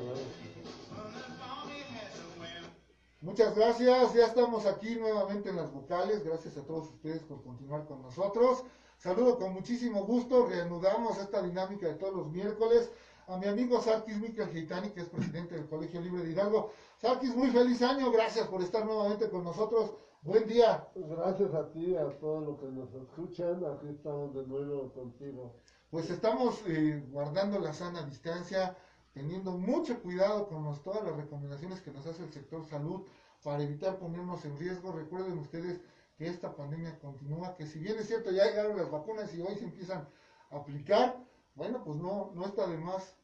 Muchas gracias, ya estamos aquí nuevamente en las vocales. Gracias a todos ustedes por continuar con nosotros. Saludo con muchísimo gusto, reanudamos esta dinámica de todos los miércoles a mi amigo Sarkis Miquel Geitani, que es presidente del Colegio Libre de Hidalgo. Sarkis, muy feliz año, gracias por estar nuevamente con nosotros. Buen día. Gracias a ti, a todos los que nos escuchan, aquí estamos de nuevo contigo. Pues estamos guardando la sana distancia, teniendo mucho cuidado con todas las recomendaciones que nos hace el sector salud para evitar ponernos en riesgo. Recuerden ustedes que esta pandemia continúa, que si bien es cierto ya llegaron las vacunas y hoy se empiezan a aplicar, bueno, pues no está de más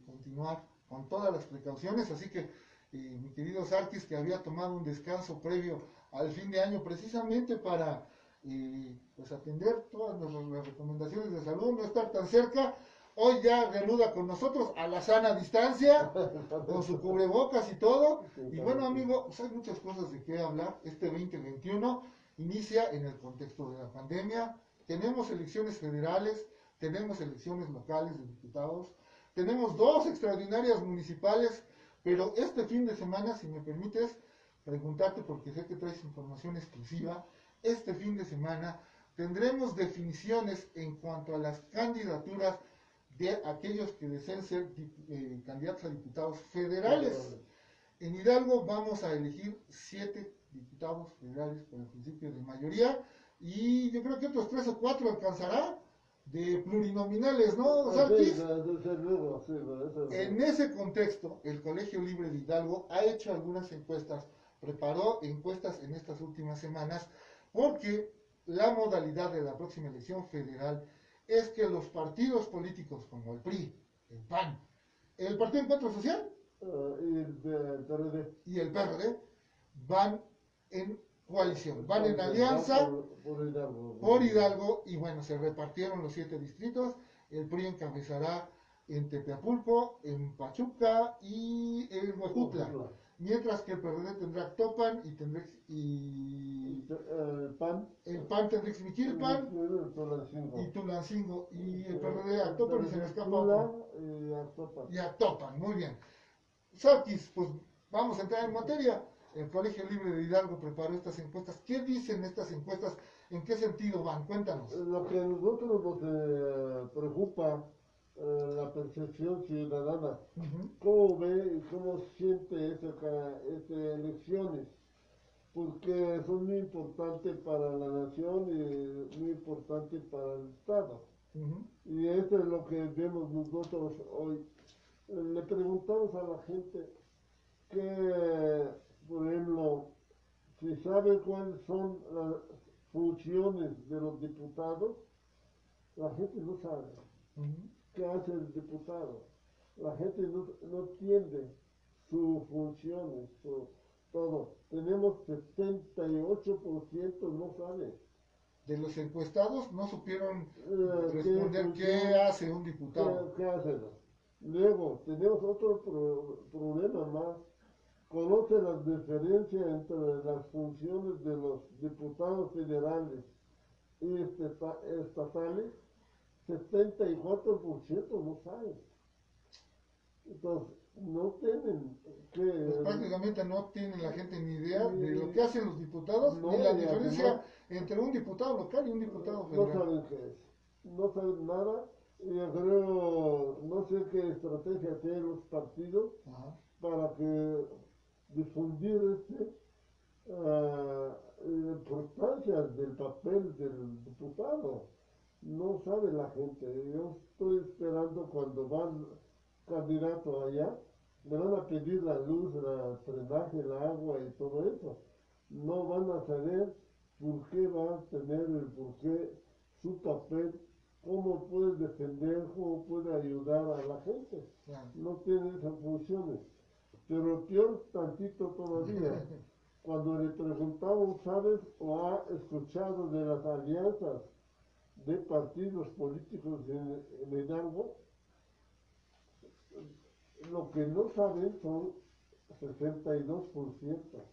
continuar con todas las precauciones, así que mi querido Sarkis, que había tomado un descanso previo al fin de año precisamente para pues atender todas las recomendaciones de salud, no estar tan cerca, hoy ya reanuda con nosotros a la sana distancia, con su cubrebocas y todo, y bueno amigo, pues hay muchas cosas de qué hablar. Este 2021 inicia en el contexto de la pandemia, tenemos elecciones federales, tenemos elecciones locales de diputados, tenemos 2 extraordinarias municipales, pero este fin de semana, si me permites preguntarte, porque sé que traes información exclusiva, este fin de semana tendremos definiciones en cuanto a las candidaturas de aquellos que deseen ser candidatos a diputados federales. En Hidalgo vamos a elegir 7 diputados federales por el principio de mayoría, y yo creo que otros 3 o 4 alcanzará de plurinominales, ¿no, Sarkis? En ese contexto, el Colegio Libre de Hidalgo ha hecho algunas encuestas, preparó encuestas en estas últimas semanas, porque la modalidad de la próxima elección federal es que los partidos políticos como el PRI, el PAN, el Partido Encuentro Social y el PRD van en coalición, van en alianza por Hidalgo, y bueno, se repartieron los 7 distritos. El PRI encabezará en Tepeapulco, en Pachuca y en Huejutla, mientras que el PRD tendrá Actopan y el PAN tendrá Ixmiquilpan y Tulancingo, y el PRD Actopan, y se me escapa y Actopan. Muy bien, Sarkis, pues vamos a entrar en materia. El Colegio Libre de Hidalgo preparó estas encuestas. ¿Qué dicen estas encuestas? ¿En qué sentido van? Cuéntanos. Lo que a nosotros nos preocupa, la percepción ciudadana. ¿Cómo ve y cómo siente estas elecciones? Porque son muy importantes para la nación y muy importantes para el Estado. Y esto es lo que vemos nosotros hoy. Le preguntamos a la gente que, por ejemplo, si sabe cuáles son las funciones de los diputados. La gente no sabe qué hace el diputado. La gente no entiende sus funciones, todo. Tenemos 78% no sabe. De los encuestados no supieron responder qué hace un diputado. ¿Qué hace? Luego, tenemos otro problema más. Conoce las diferencias entre las funciones de los diputados federales y estatales. 74% no saben. Entonces, no tienen que... Pues prácticamente no tiene la gente ni idea de lo que hacen los diputados, ni la diferencia entre un diputado local y un diputado federal. No saben qué es. no saben nada. Y yo creo, no sé qué estrategia tienen los partidos para que difundir la importancia del papel del diputado. No sabe la gente. Yo estoy esperando cuando van candidato allá, le van a pedir la luz, el drenaje, el agua y todo eso. No van a saber por qué va a tener por qué su papel, cómo puede defender, cómo puede ayudar a la gente. No tiene esas funciones. Pero peor tantito todavía, cuando le preguntamos, ¿sabes o ha escuchado de las alianzas de partidos políticos en Hidalgo? Lo que no saben son 62%.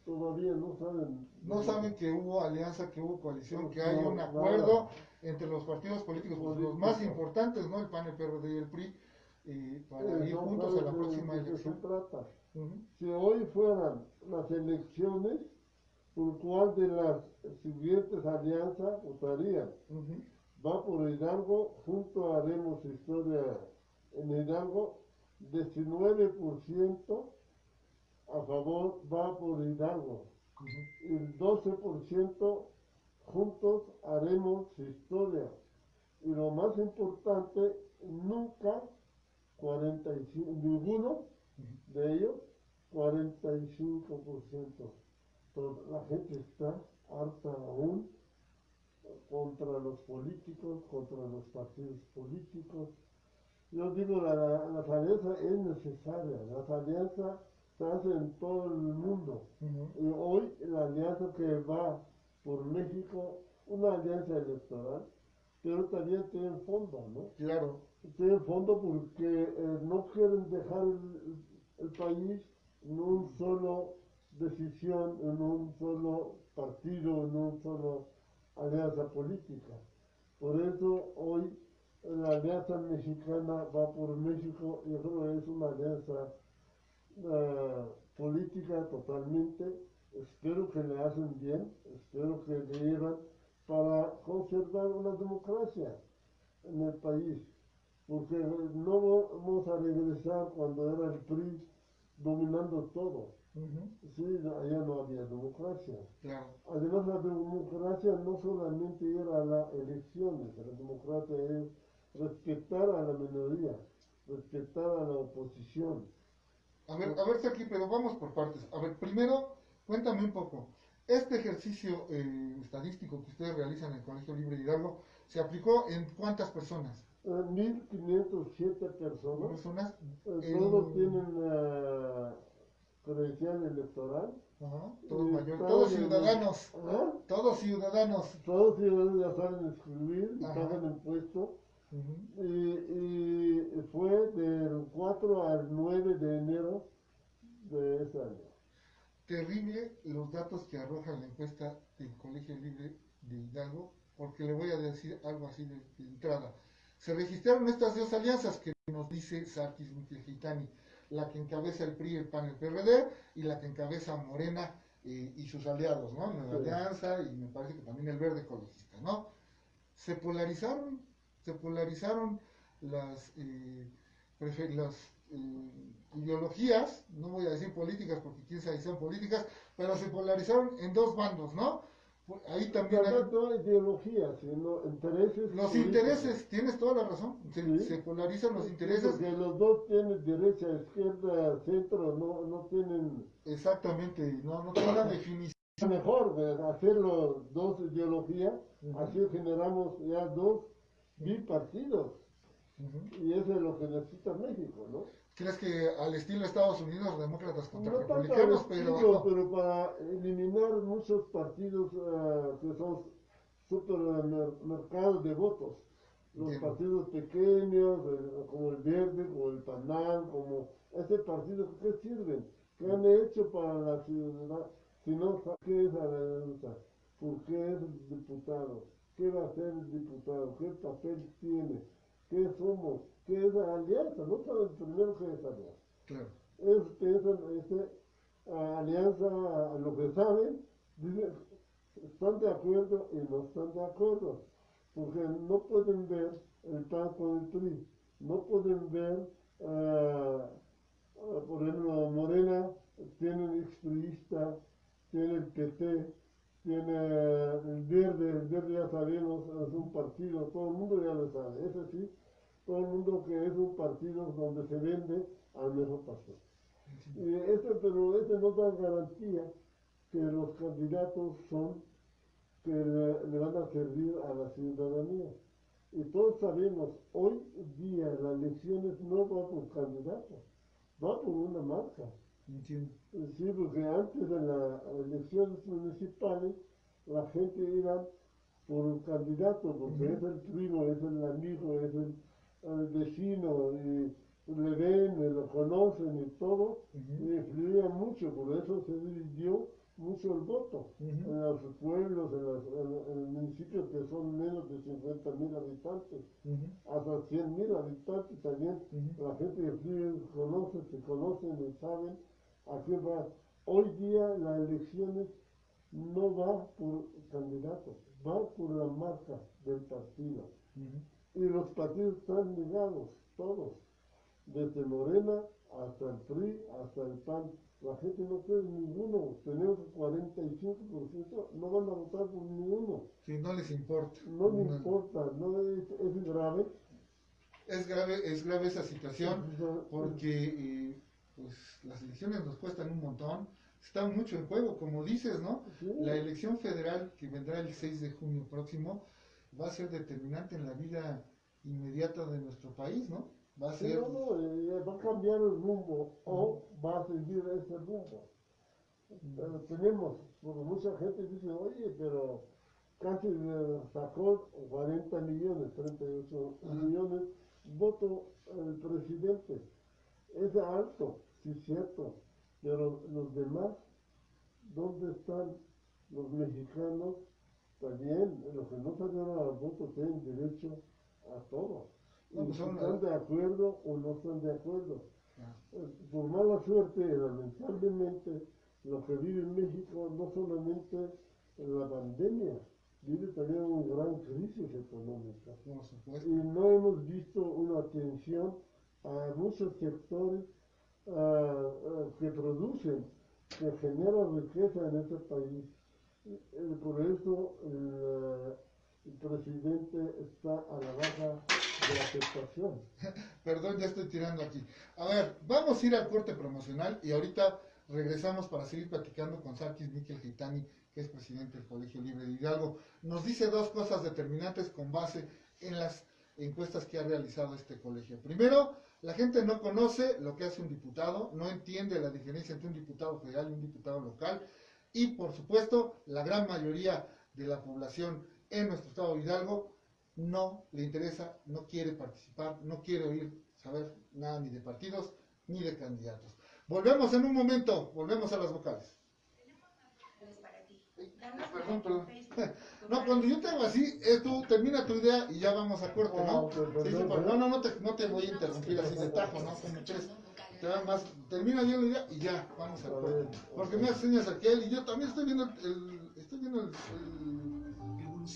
Todavía no saben. No saben que hubo alianza, que hubo coalición, que hay un acuerdo entre los partidos políticos, los más importantes, ¿no? El PAN, el PRD y el PRI, para ir juntos a la próxima elección. Se trata. Si hoy fueran las elecciones, ¿por cuál de las siguientes alianzas votarían? Va por Hidalgo, junto a Haremos Historia en Hidalgo, 19% a favor va por Hidalgo. El 12% juntos haremos historia. Y lo más importante, nunca 45, ninguno de ellos, 45%. La gente está harta aún contra los políticos, contra los partidos políticos. Yo digo, las alianzas es necesaria, las alianzas se hacen en todo el mundo. Y hoy la alianza que va por México, una alianza electoral, pero también tiene fondo, ¿no? Claro. Tiene fondo porque no quieren dejar el país en un solo decisión, en un solo partido, en un solo alianza política. Por eso hoy la alianza mexicana va por México. Yo creo que es una alianza política totalmente. Espero que le hacen bien, espero que le llevan para conservar una democracia en el país, porque no vamos a regresar cuando era el PRI dominando todo. Sí, allá no había democracia. Claro. Además, la democracia no solamente era las elecciones, la democracia es respetar a la minoría, respetar a la oposición. A ver, aquí, pero vamos por partes. A ver, primero, cuéntame un poco. Este ejercicio estadístico que ustedes realizan en el Colegio Libre de Hidalgo, ¿se aplicó en cuántas personas? 1.507 personas. Todos tienen credencial electoral. Todos ciudadanos. Todos ciudadanos. Todos ciudadanos ya saben escribir y pagan impuestos. Y fue del 4 al 9 de enero de ese año. Terrible los datos que arroja la encuesta del Colegio Libre de Hidalgo, porque le voy a decir algo así de entrada. Se registraron estas dos alianzas que nos dice Sarkis Miquelgitani, la que encabeza el PRI, el PAN, el PRD, y la que encabeza Morena y sus aliados, ¿no? La alianza, y me parece que también el Verde Ecologista, ¿no? Se polarizaron las ideologías, no voy a decir políticas porque quién sabe si son políticas, pero se polarizaron en dos bandos, ¿no? Ahí también hay... No ideologías, sino intereses. Los intereses, tienes toda la razón, se polarizan los intereses. Porque los dos tienen derecha, izquierda, centro, no tienen... Exactamente, no tienen una definición. Mejor hacerlo dos ideologías, así generamos ya dos bipartidos. Y eso es lo que necesita México, ¿no? ¿Crees que al estilo Estados Unidos, demócratas contra no republicanos? Pero para eliminar muchos partidos que son supermercados de votos, los partidos pequeños, como el Verde, como el PANAL, como ese partido, ¿qué sirven? ¿Qué han hecho para la ciudadanía? Si no, ¿qué es alianza? ¿Por qué es diputado? ¿Qué va a hacer el diputado? ¿Qué papel tiene? ¿Qué somos? ¿Qué es la alianza? No saben primero qué es alianza. Claro. Ellos piensan alianza, a lo que saben, dicen, están de acuerdo y no están de acuerdo. porque no pueden ver el PAN con el PRI, no pueden ver, por ejemplo, Morena tiene el expriista, tiene el PT, tiene el Verde ya sabemos, es un partido, todo el mundo ya lo sabe, ese sí, todo el mundo que es un partido donde se vende al mejor pastor. Pero este no da garantía que los candidatos son que le van a servir a la ciudadanía. Y todos sabemos, hoy día las elecciones no va por candidato, va por una marca. Entiendo. Sí, porque antes de las elecciones municipales la gente iba por un candidato, porque es el primo, es el amigo, es el vecino, y le ven, lo conocen y todo, y influía mucho, por eso se dividió mucho el voto en los pueblos, en municipios que son menos de 50.000 habitantes, hasta 100.000 habitantes también, la gente que se conocen y saben a qué va. Hoy día las elecciones no va por candidatos, va por la marca del partido. Y los partidos están ligados, todos, desde Morena hasta el PRI, hasta el PAN. La gente no quiere ninguno, tenemos 45%, no van a votar por ninguno. Sí, no les importa. No les importa, no es grave. Es grave esa situación porque pues las elecciones nos cuestan un montón, está mucho en juego, como dices, ¿no? Sí. La elección federal que vendrá el 6 de junio próximo va a ser determinante en la vida inmediata de nuestro país, ¿no? Va a ser... va a cambiar el rumbo o va a seguir ese rumbo. Tenemos, porque mucha gente dice, oye, pero casi sacó 40 millones, 38 millones, voto el presidente. Es alto, sí es cierto, pero los demás, ¿dónde están los mexicanos? También, los que no salieron al voto tienen derecho a todo. No, pues si están de acuerdo o no están de acuerdo. Por mala suerte, lamentablemente, lo que vive en México no solamente la pandemia, vive también una gran crisis económica. Por supuesto. Y no hemos visto una atención a muchos sectores que producen, que generan riqueza en este país. Por eso el presidente está a la baja de la aceptación. Perdón, ya estoy tirando aquí. A ver, vamos a ir al corte promocional y ahorita regresamos para seguir platicando con Sarkis Miquel Gitani, que es presidente del Colegio Libre de Hidalgo. Nos dice dos cosas determinantes con base en las encuestas que ha realizado este colegio. Primero, la gente no conoce lo que hace un diputado, no entiende la diferencia entre un diputado federal y un diputado local, y por supuesto, la gran mayoría de la población en nuestro estado de Hidalgo no le interesa, no quiere participar, no quiere oír, saber nada ni de partidos ni de candidatos. Volvemos en un momento, volvemos a las vocales. Perdón. No, cuando yo te hago así, tú termina tu idea y ya vamos a corte, ¿no? No te voy a interrumpir así de tajo, ¿no? Como tres. Termina bien la idea y ya, vamos a corte. Porque me enseñas aquel y yo también estoy viendo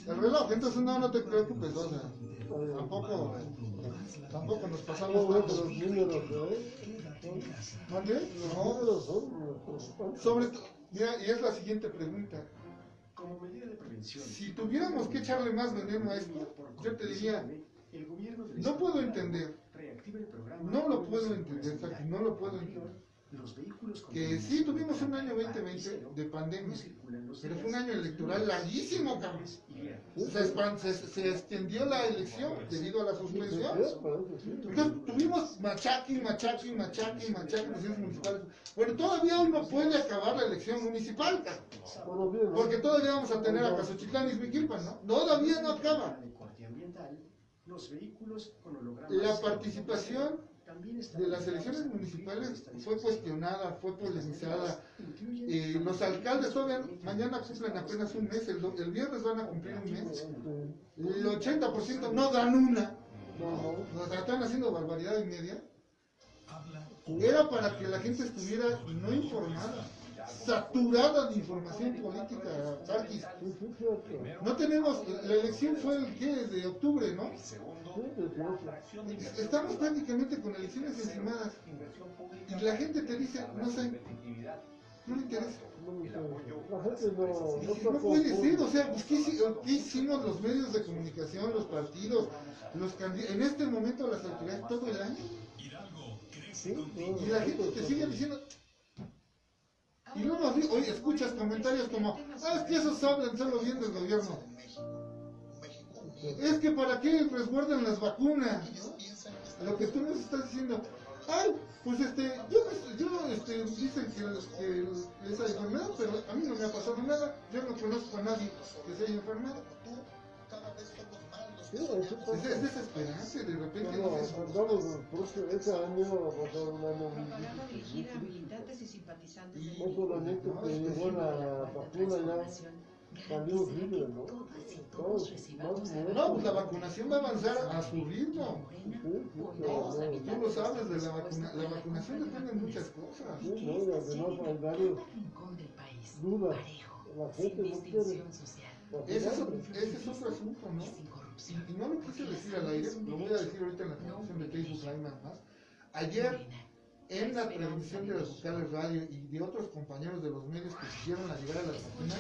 el reloj, entonces no te preocupes, o sea, tampoco nos pasamos los números, ¿Mande? No, sobre todo, mira, y es la siguiente pregunta. Como medida de prevención, si tuviéramos que echarle más veneno a esto, yo te diría, no puedo entender, no lo puedo entender, que sí tuvimos un año 2020 de pandemia, pero fue un año electoral larguísimo, cabrón. Se extendió la elección debido a la suspensión. Entonces tuvimos machaque, elecciones municipales. Bueno, todavía hoy no puede acabar la elección municipal, porque todavía vamos a tener a Casochitlán y Izmiquilpan, ¿no? Todavía no acaba. La participación de las elecciones municipales fue cuestionada, fue polemizada. Los alcaldes todavía mañana cumplen apenas un mes, el viernes van a cumplir un mes. El 80% no dan una. Nos están haciendo barbaridad y media. Era para que la gente estuviera no informada. saturada de información política, Sarkis. No tenemos, la elección fue el ¿qué? De octubre, ¿no? Estamos prácticamente con elecciones encimadas. Y la gente te dice, no sé, no le interesa. La gente No puede ser, o sea, pues, ¿qué hicimos los medios de comunicación, los partidos, los candidatos, en este momento las autoridades todo el año? Y la gente te sigue diciendo, y luego hoy escuchas comentarios como, es que esos hablan solo bien del gobierno. Es que para qué resguardan las vacunas, ¿no? Lo que tú nos estás diciendo, ay, pues dicen que esa enfermedad, pero a mí no me ha pasado nada, yo no conozco a nadie que se haya enfermado. Es desesperante, de repente. Ese año va a pasar un año Propaganda dirigida a militantes y simpatizantes del no solamente que llegó la vacuna ya salió libre, ¿no? No, pues la vacunación va a avanzar a su ritmo. Tú lo sabes, de la vacunación depende de muchas cosas. Sí, no, y además hay varios dudas. La gente no quiere. Ese es otro asunto, ¿no? Y no lo quise decir al aire, lo voy a decir ahorita en la transmisión de Facebook Live nada más. Ayer, en la transmisión de las vocales radio y de otros compañeros de los medios que quisieron llegar a las vacunas,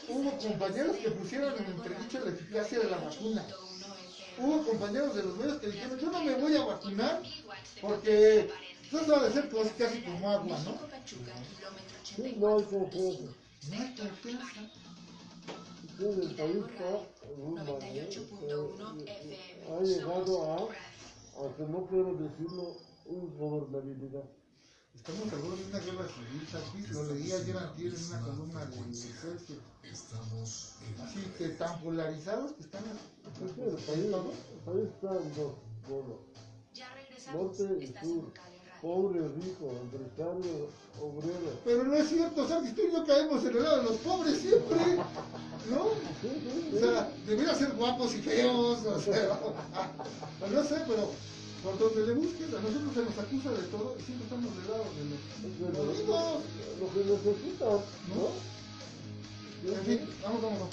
hubo compañeros que pusieron en entredicho la eficacia de la vacuna. Hubo compañeros de los medios que dijeron, yo no me voy a vacunar porque eso va a ser casi como agua, ¿no? Sí, no hay confianza. No hay confianza. El país ha llegado a, aunque no quiero decirlo, ingobernabilidad. Estamos hablando de una guerra civil, Sarkis, lo leí ayer antier en una columna de Excelsior. Así que tan polarizados que están el país está en dos polos, norte y sur, pobre, rico, empresario, obrero. Pero no es cierto, Sarkis, tú y yo caemos en el lado de los pobres siempre, ¿no? O sea, debería ser guapos y feos, o sea, no sé, pero por donde le busques, a nosotros se nos acusa de todo y siempre estamos del lado de los ricos. Lo que necesitan, ¿no? En fin, vámonos.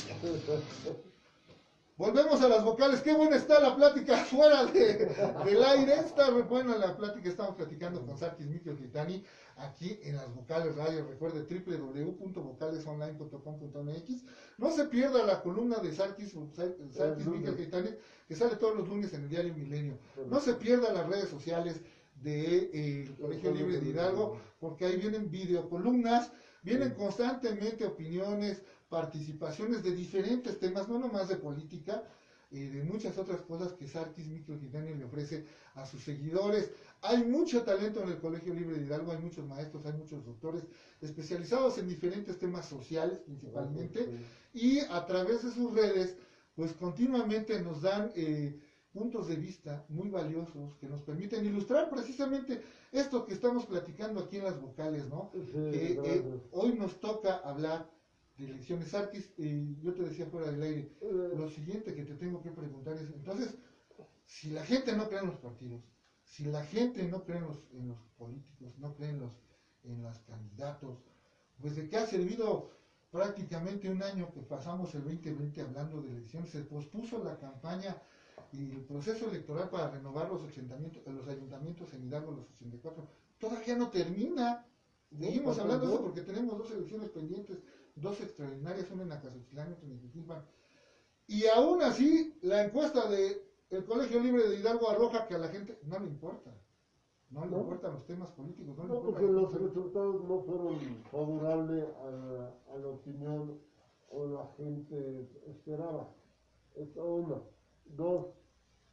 Volvemos a las vocales. Qué buena está la plática fuera del aire. Está buena la plática. Estamos platicando con Sarkis Mikel-Gitani aquí en las vocales radio. Recuerde www.vocalesonline.com.mx. No se pierda la columna de Sarkis Mikel-Gitani que sale todos los lunes en el diario Milenio. No se pierda las redes sociales del Colegio Libre de Hidalgo porque ahí vienen videocolumnas, vienen constantemente opiniones, participaciones de diferentes temas, no nomás de política, de muchas otras cosas que Sarkis Mikel-Gitani le ofrece a sus seguidores. Hay mucho talento en el Colegio Libre de Hidalgo, hay muchos maestros, hay muchos doctores especializados en diferentes temas sociales principalmente, y a través de sus redes, pues continuamente nos dan puntos de vista muy valiosos que nos permiten ilustrar precisamente esto que estamos platicando aquí en las vocales, ¿no? Hoy nos toca hablar de elecciones. Sarkis, yo te decía fuera del aire, lo siguiente que te tengo que preguntar es, entonces, si la gente no cree en los partidos, si la gente no cree en los políticos, no cree en los candidatos, pues ¿de qué ha servido prácticamente un año que pasamos el 2020 hablando de elecciones? Se pospuso la campaña y el proceso electoral para renovar los ayuntamientos en Hidalgo, los 84, todavía no termina. Seguimos hablando de eso porque tenemos 2 elecciones pendientes, 2 extraordinarias, una en Acaxochitlán y otra en Jiquilpan. Y aún así, la encuesta del Colegio Libre de Hidalgo arroja que a la gente no le importa. No le importan los temas políticos. No, porque los resultados no fueron favorables a la opinión o la gente esperaba. Esta una. 2.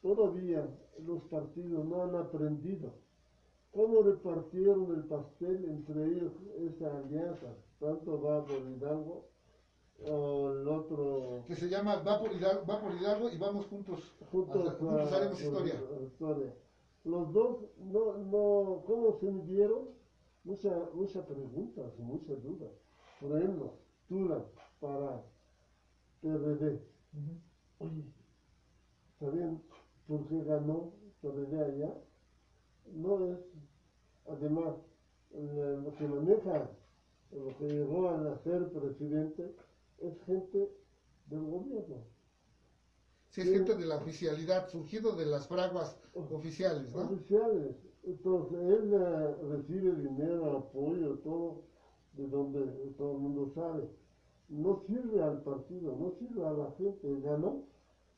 Todavía los partidos no han aprendido cómo repartieron el pastel entre ellos, esa alianza. Tanto va por Hidalgo o el otro que se llama va por Hidalgo y vamos juntos haremos historia. Los dos no cómo se midieron, muchas preguntas, muchas dudas. Por ejemplo, Tula para PRD. Oye, ¿saben por qué ganó PRD allá? No es, además, lo que maneja lo que llegó a ser presidente, es gente del gobierno. Sí, es gente de la oficialidad, surgido de las fraguas oficiales, ¿no? Oficiales. Entonces, él recibe dinero, apoyo, todo, de donde todo el mundo sabe. No sirve al partido, no sirve a la gente. Ganó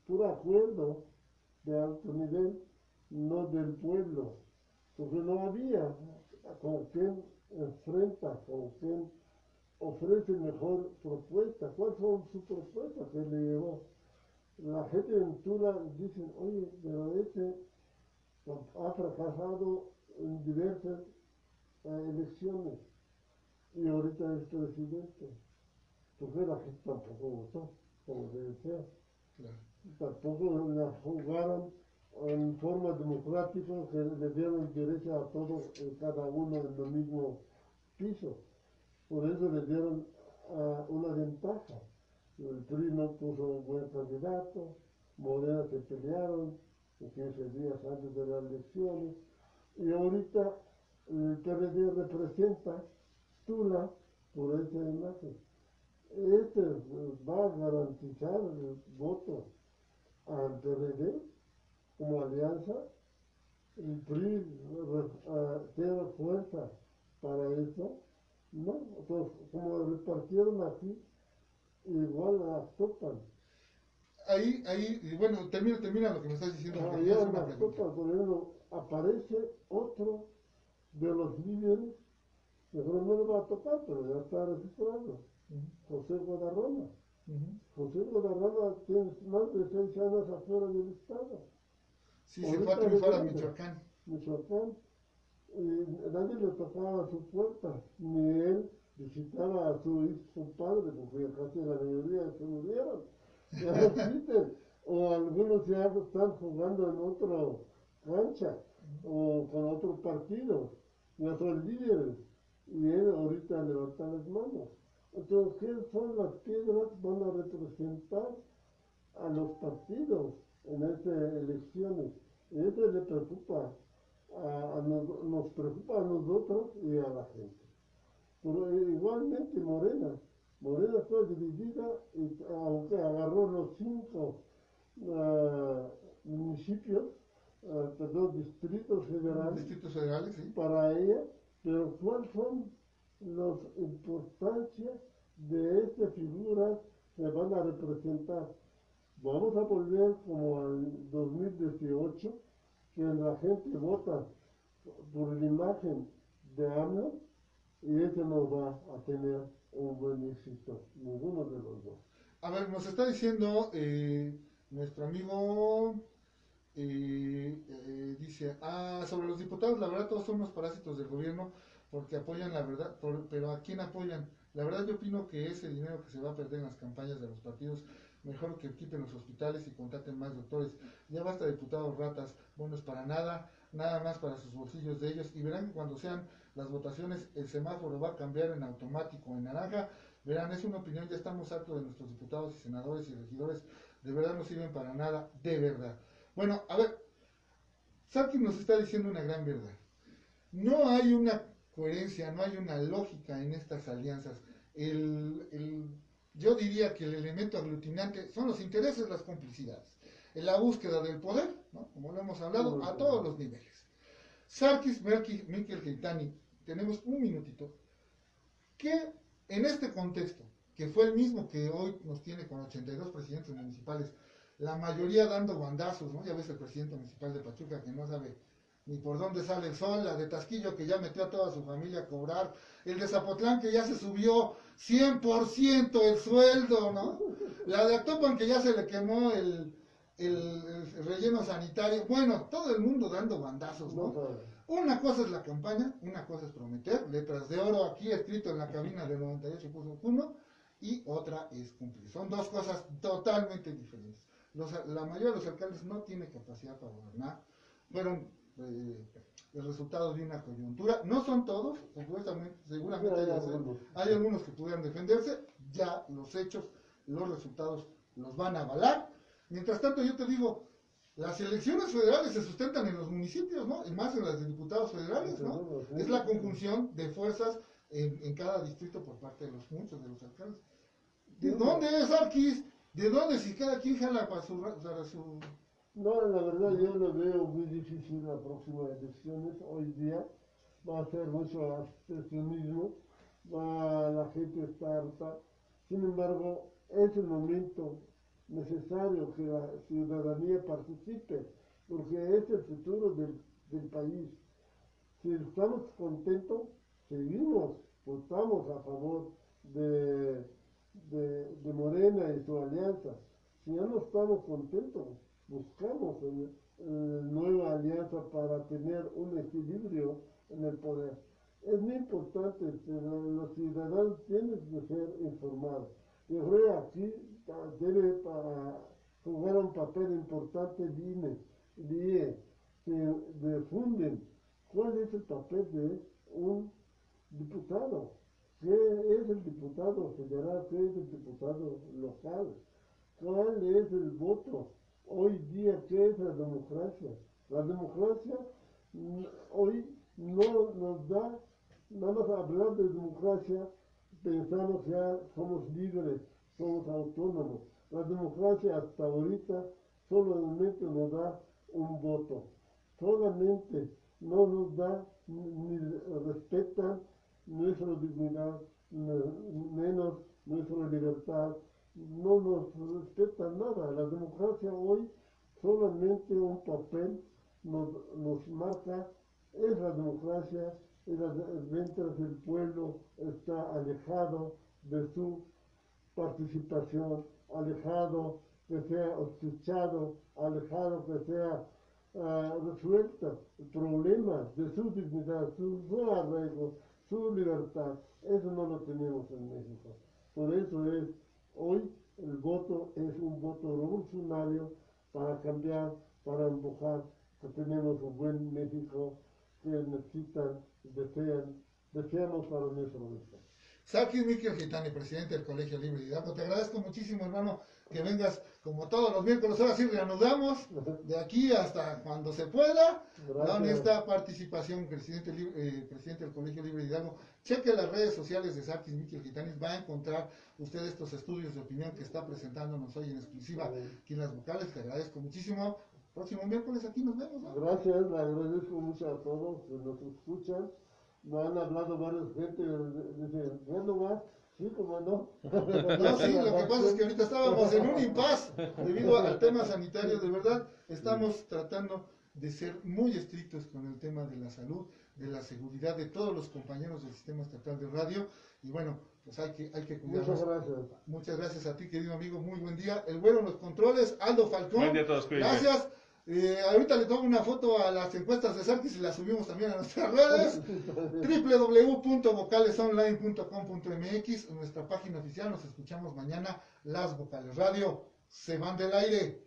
por acuerdo de alto nivel, no del pueblo. Porque no había con quien enfrenta, con quien ofrece mejor propuesta. ¿Cuáles son sus propuestas que le llevó? La gente en Tula dice, oye, pero ha fracasado en diversas elecciones y ahorita es presidente. Porque la gente tampoco votó, como debe ser. Claro. Tampoco la jugaron en forma democrática, que le dieron derecho a todos, cada uno en el mismo piso. Por eso le dieron una ventaja. El PRI no puso un buen candidato, Morena se pelearon 15 días antes de las elecciones, y ahorita el PRD representa Tula por esa imagen. Este va a garantizar el voto al PRD como alianza. El PRI tiene fuerza para eso, ¿no? Entonces, como repartieron aquí, igual las topan. Ahí, y bueno, termina lo que me estás diciendo. Allá en las topas, por ejemplo, aparece otro de los líderes, que no le va a tocar, pero ya está registrado, José Guadarrama. José Guadarrama tiene más de 6 años afuera del Estado. Sí, se fue a triunfar a Michoacán. Y nadie le tocaba a su puerta, ni él visitaba a su padre, porque casi la mayoría se murieron. Ya no existen. O algunos ya están jugando en otra cancha, o con otro partido, ya son líderes, y él ahorita levanta las manos. Entonces, ¿qué son las piedras? Van a representar a los partidos en estas elecciones. Y eso le preocupa, nos preocupa a nosotros y a la gente. Pero igualmente Morena está dividida, y, aunque agarró los 5 municipios, distritos federales, sí, para ella, pero ¿cuáles son las importancias de estas figuras que van a representar? Vamos a volver como al 2018, que la gente vota por la imagen de AMLO, y ese no va a tener un buen éxito, ninguno de los dos. A ver, nos está diciendo nuestro amigo, dice, sobre los diputados, la verdad todos son unos parásitos del gobierno porque apoyan la verdad, pero ¿a quién apoyan? La verdad yo opino que ese dinero que se va a perder en las campañas de los partidos, mejor que quiten los hospitales y contraten más doctores. Ya basta de diputados ratas, buenos para nada, nada más para sus bolsillos de ellos, y verán que cuando sean las votaciones el semáforo va a cambiar en automático, en naranja. Verán, es una opinión, ya estamos hartos de nuestros diputados y senadores y regidores, de verdad no sirven para nada, de verdad. Bueno, a ver, Sarkin nos está diciendo una gran verdad. No hay una coherencia, no hay una lógica en estas alianzas. Yo diría que el elemento aglutinante son los intereses, las complicidades, en la búsqueda del poder, ¿no? Como lo hemos hablado, a todos los niveles. Sarkis, Miquel Keitani, tenemos un minutito, que en este contexto, que fue el mismo que hoy nos tiene con 82 presidentes municipales, la mayoría dando bandazos, ¿no? Ya ves el presidente municipal de Pachuca que no sabe ni por dónde sale el sol, la de Tasquillo que ya metió a toda su familia a cobrar, el de Zapotlán que ya se subió 100% el sueldo, ¿no? La de Actopan que ya se le quemó el relleno sanitario, bueno, todo el mundo dando bandazos, ¿no? Una cosa es la campaña, una cosa es prometer, letras de oro aquí escrito en la cabina de 98.1, y otra es cumplir. Son dos cosas totalmente diferentes. La mayoría de los alcaldes no tiene capacidad para gobernar, fueron el resultado de una coyuntura, no son todos, seguramente hay algunos que pudieran defenderse, ya los hechos, los resultados los van a avalar. Mientras tanto yo te digo, las elecciones federales se sustentan en los municipios, ¿no? Y más en las de diputados federales, ¿no? Es la conjunción de fuerzas en cada distrito por parte de muchos de los alcaldes. ¿De dónde es Sarkis? ¿De dónde si cada quien jala para su... No, la verdad yo lo veo muy difícil la próxima elecciones. Hoy día va a ser mucho abstencionismo, la gente está harta. Sin embargo, es el momento necesario que la ciudadanía participe, porque es el futuro del país. Si estamos contentos, seguimos, votamos a favor de Morena y su alianza. Si ya no estamos contentos, buscamos una nueva alianza para tener un equilibrio en el poder. Es muy importante que los ciudadanos tienen que ser informados. Yo creo que aquí debe jugar un papel importante el INE, que difunden cuál es el papel de un diputado, qué es el diputado federal, qué es el diputado local, cuál es el voto. Hoy día, ¿qué es la democracia? La democracia hoy no nos da, vamos a hablar de democracia, pensamos ya somos libres, somos autónomos. La democracia hasta ahorita solamente nos da un voto, solamente no nos da ni respetan nuestra dignidad, menos nuestra libertad, no nos respetan nada. La democracia hoy solamente un papel nos marca, es la democracia, mientras el pueblo está alejado de su participación, alejado que sea escuchado, alejado que sea resuelto el problema de su dignidad, su arraigo, su libertad. Eso no lo tenemos en México. Por eso hoy el voto es un voto revolucionario para cambiar, para empujar que tenemos un buen México que necesitan, deseamos para nuestro México. Sarkis Miquel Gitani, presidente del Colegio Libre de Hidalgo, te agradezco muchísimo, hermano, que vengas como todos los miércoles. Ahora sí reanudamos de aquí hasta cuando se pueda con esta participación, presidente del Colegio Libre de Hidalgo. Cheque las redes sociales de Sarkis Miquel Gitani, va a encontrar usted estos estudios de opinión que está presentándonos hoy en exclusiva aquí en Las Vocales. Te agradezco muchísimo. Próximo miércoles aquí nos vemos, ¿no? Gracias, le agradezco mucho a todos que nos escuchan. Me han hablado varias gente, dicen, ¿cuándo va? Sí, como no. No, sí, lo que pasa es que ahorita estábamos en un impasse debido al tema sanitario. De verdad, estamos tratando de ser muy estrictos con el tema de la salud, de la seguridad de todos los compañeros del Sistema Estatal de Radio. Y bueno, pues hay que cuidarnos. Muchas gracias. Muchas gracias a ti, querido amigo. Muy buen día. El güero en los controles, Aldo Falcón. Buen día a todos, cuídense. Gracias. Ahorita le tomo una foto a las encuestas de Sarkis y las subimos también a nuestras redes. www.vocalesonline.com.mx, nuestra página oficial. Nos escuchamos mañana. Las Vocales Radio se van del aire.